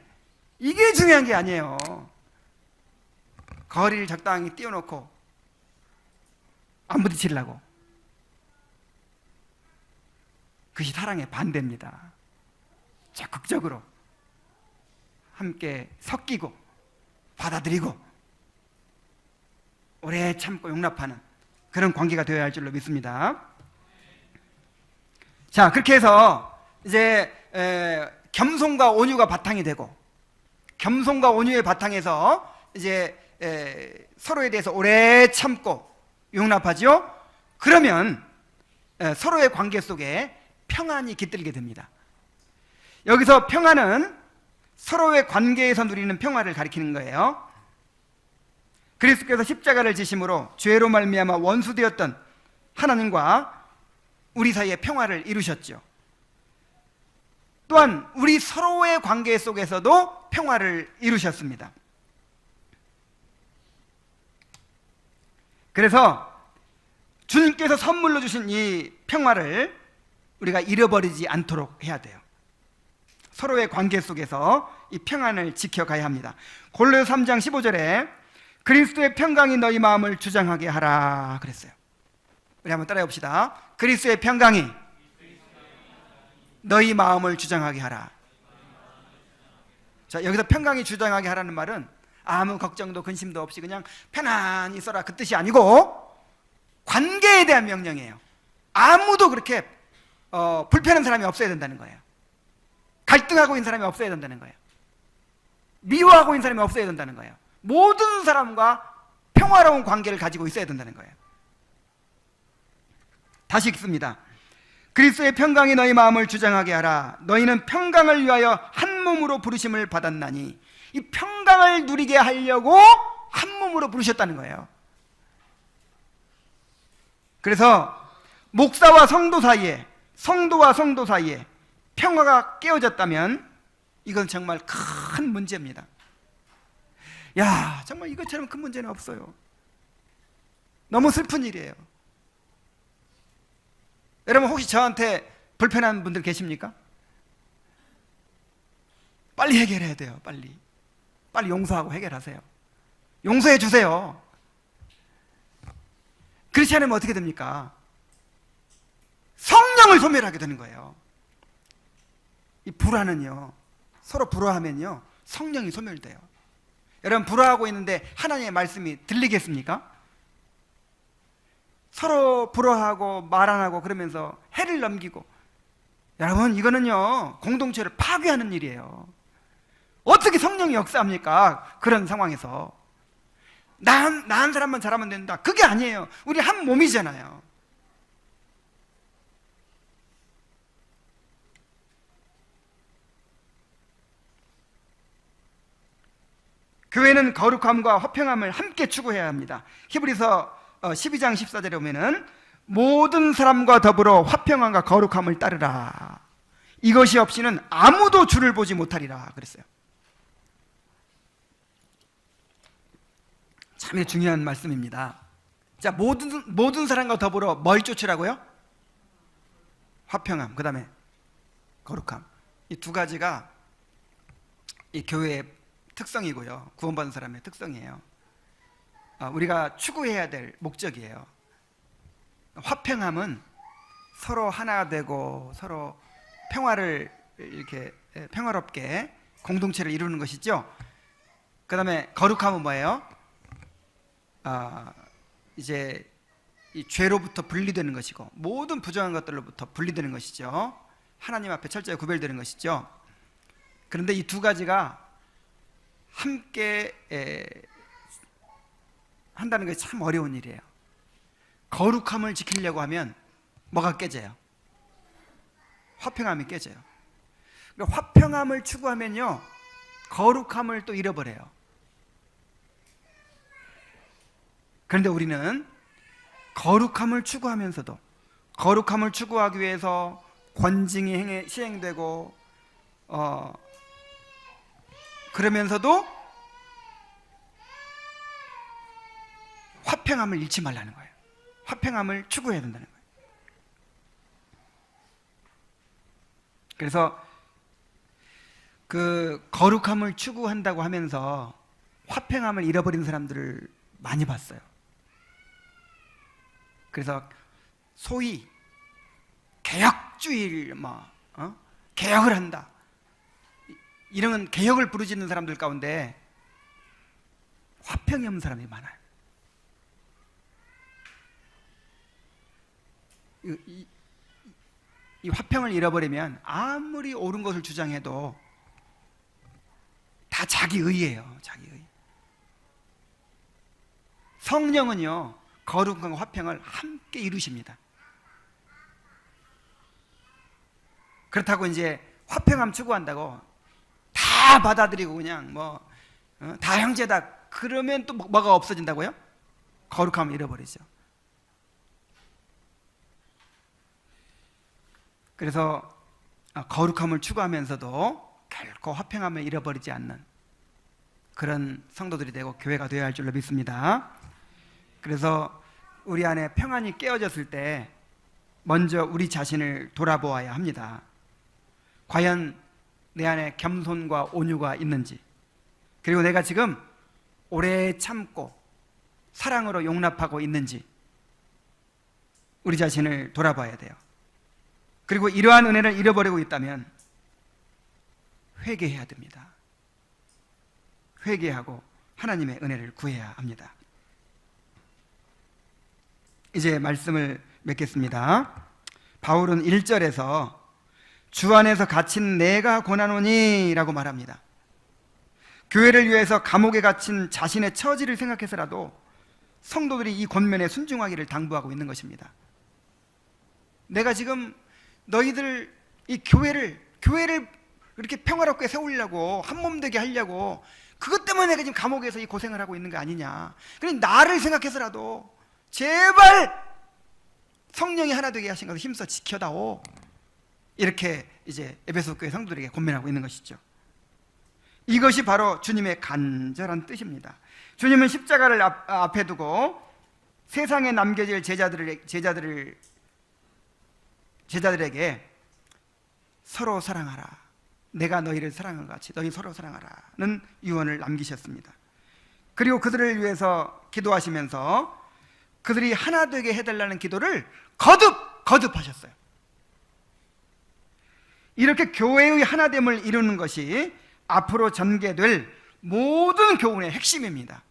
이게 중요한 게 아니에요. 거리를 적당히 띄워놓고 안 부딪히려고. 그것이 사랑의 반대입니다. 적극적으로 함께 섞이고 받아들이고 오래 참고 용납하는 그런 관계가 되어야 할 줄로 믿습니다. 자, 그렇게 해서 이제 겸손과 온유가 바탕이 되고, 겸손과 온유의 바탕에서 이제 서로에 대해서 오래 참고 용납하죠. 그러면 서로의 관계 속에 평안이 깃들게 됩니다. 여기서 평안은 서로의 관계에서 누리는 평화를 가리키는 거예요. 그리스도께서 십자가를 지심으로 죄로 말미암아 원수되었던 하나님과 우리 사이에 평화를 이루셨죠. 또한 우리 서로의 관계 속에서도 평화를 이루셨습니다. 그래서 주님께서 선물로 주신 이 평화를 우리가 잃어버리지 않도록 해야 돼요. 서로의 관계 속에서 이 평안을 지켜가야 합니다. 골로새 3장 15절에 그리스도의 평강이 너희 마음을 주장하게 하라 그랬어요. 우리 한번 따라해 봅시다. 그리스도의 평강이 너희 마음을 주장하게 하라. 자, 여기서 평강이 주장하게 하라는 말은 아무 걱정도 근심도 없이 그냥 편안히 있어라 그 뜻이 아니고 관계에 대한 명령이에요. 아무도 그렇게 불편한 사람이 없어야 된다는 거예요. 갈등하고 있는 사람이 없어야 된다는 거예요. 미워하고 있는 사람이 없어야 된다는 거예요. 모든 사람과 평화로운 관계를 가지고 있어야 된다는 거예요. 다시 읽습니다. 그리스도의 평강이 너희 마음을 주장하게 하라. 너희는 평강을 위하여 한 몸으로 부르심을 받았나니. 이 평강을 누리게 하려고 한 몸으로 부르셨다는 거예요. 그래서 목사와 성도 사이에, 성도와 성도 사이에 평화가 깨어졌다면 이건 정말 큰 문제입니다. 야, 정말 이것처럼 큰 문제는 없어요. 너무 슬픈 일이에요. 여러분 혹시 저한테 불편한 분들 계십니까? 빨리 해결해야 돼요. 빨리 용서하고 해결하세요. 용서해 주세요. 그렇지 않으면 어떻게 됩니까? 성령을 소멸하게 되는 거예요. 이 불화는요, 서로 불화하면요 성령이 소멸돼요. 여러분 불화하고 있는데 하나님의 말씀이 들리겠습니까? 서로 불화하고 말 안 하고 그러면서 해를 넘기고, 여러분 이거는요 공동체를 파괴하는 일이에요. 어떻게 성령이 역사합니까? 그런 상황에서 나 한 사람만 잘하면 된다, 그게 아니에요. 우리 한 몸이잖아요. 교회는 거룩함과 화평함을 함께 추구해야 합니다. 히브리서 12장 14절에 보면은 모든 사람과 더불어 화평함과 거룩함을 따르라. 이것이 없이는 아무도 주를 보지 못하리라 그랬어요. 참 중요한 말씀입니다. 자, 모든 사람과 더불어 뭘 쫓으라고요? 화평함, 그 다음에 거룩함. 이 두 가지가 이 교회의 특성이고요, 구원받은 사람의 특성이에요. 우리가 추구해야 될 목적이에요. 화평함은 서로 하나 되고 서로 평화를 이렇게 평화롭게 공동체를 이루는 것이죠. 그 다음에 거룩함은 뭐예요? 이제 이 죄로부터 분리되는 것이고 모든 부정한 것들로부터 분리되는 것이죠. 하나님 앞에 철저히 구별되는 것이죠. 그런데 이 두 가지가 함께 한다는 것이 참 어려운 일이에요. 거룩함을 지키려고 하면 뭐가 깨져요? 화평함이 깨져요. 그러니까 화평함을 추구하면요, 거룩함을 또 잃어버려요. 그런데 우리는 거룩함을 추구하면서도 거룩함을 추구하기 위해서 권징이 시행되고 그러면서도 화평함을 잃지 말라는 거예요. 화평함을 추구해야 된다는 거예요. 그래서 그 거룩함을 추구한다고 하면서 화평함을 잃어버린 사람들을 많이 봤어요. 그래서 소위 개혁주의를 개혁을 한다, 이런 개혁을 부르짖는 사람들 가운데 화평이 없는 사람이 많아요. 이 화평을 잃어버리면 아무리 옳은 것을 주장해도 다 자기의예요. 자기의. 성령은요, 거룩함과 화평을 함께 이루십니다. 그렇다고 이제 화평함 추구한다고 다 받아들이고 그냥 다 형제다 그러면 또 뭐가 없어진다고요? 거룩함을 잃어버리죠. 그래서 거룩함을 추구하면서도 결코 화평함을 잃어버리지 않는 그런 성도들이 되고 교회가 되어야 할 줄로 믿습니다. 그래서 우리 안에 평안이 깨어졌을 때 먼저 우리 자신을 돌아보아야 합니다. 과연 내 안에 겸손과 온유가 있는지, 그리고 내가 지금 오래 참고 사랑으로 용납하고 있는지 우리 자신을 돌아봐야 돼요. 그리고 이러한 은혜를 잃어버리고 있다면 회개해야 됩니다. 회개하고 하나님의 은혜를 구해야 합니다. 이제 말씀을 맺겠습니다. 바울은 1절에서 주 안에서 갇힌 내가 고난오니 라고 말합니다. 교회를 위해서 감옥에 갇힌 자신의 처지를 생각해서라도 성도들이 이 권면에 순종하기를 당부하고 있는 것입니다. 내가 지금 너희들 이 교회를 이렇게 평화롭게 세우려고, 한몸 되게 하려고, 그것 때문에 내가 지금 감옥에서 이 고생을 하고 있는 거 아니냐. 그러니 나를 생각해서라도 제발 성령이 하나 되게 하신 것을 힘써 지켜다오, 이렇게 이제 에베소 교회 성도들에게 권면하고 있는 것이죠. 이것이 바로 주님의 간절한 뜻입니다. 주님은 십자가를 앞에 두고 세상에 남겨질 제자들에게 서로 사랑하라, 내가 너희를 사랑한 것 같이 너희 서로 사랑하라는 유언을 남기셨습니다. 그리고 그들을 위해서 기도하시면서 그들이 하나 되게 해달라는 기도를 거듭하셨어요. 이렇게 교회의 하나됨을 이루는 것이 앞으로 전개될 모든 교훈의 핵심입니다.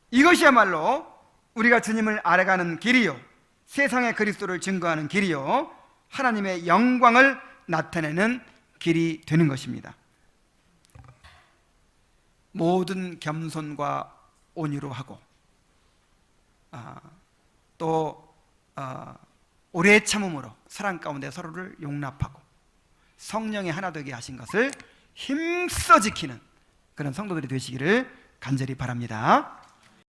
이것이야말로 우리가 주님을 알아가는 길이요, 세상의 그리스도를 증거하는 길이요, 하나님의 영광을 나타내는 길이 되는 것입니다. 모든 겸손과 온유로 하고 또 오래 참음으로 사랑 가운데 서로를 용납하고 성령의 하나 되게 하신 것을 힘써 지키는 그런 성도들이 되시기를 간절히 바랍니다.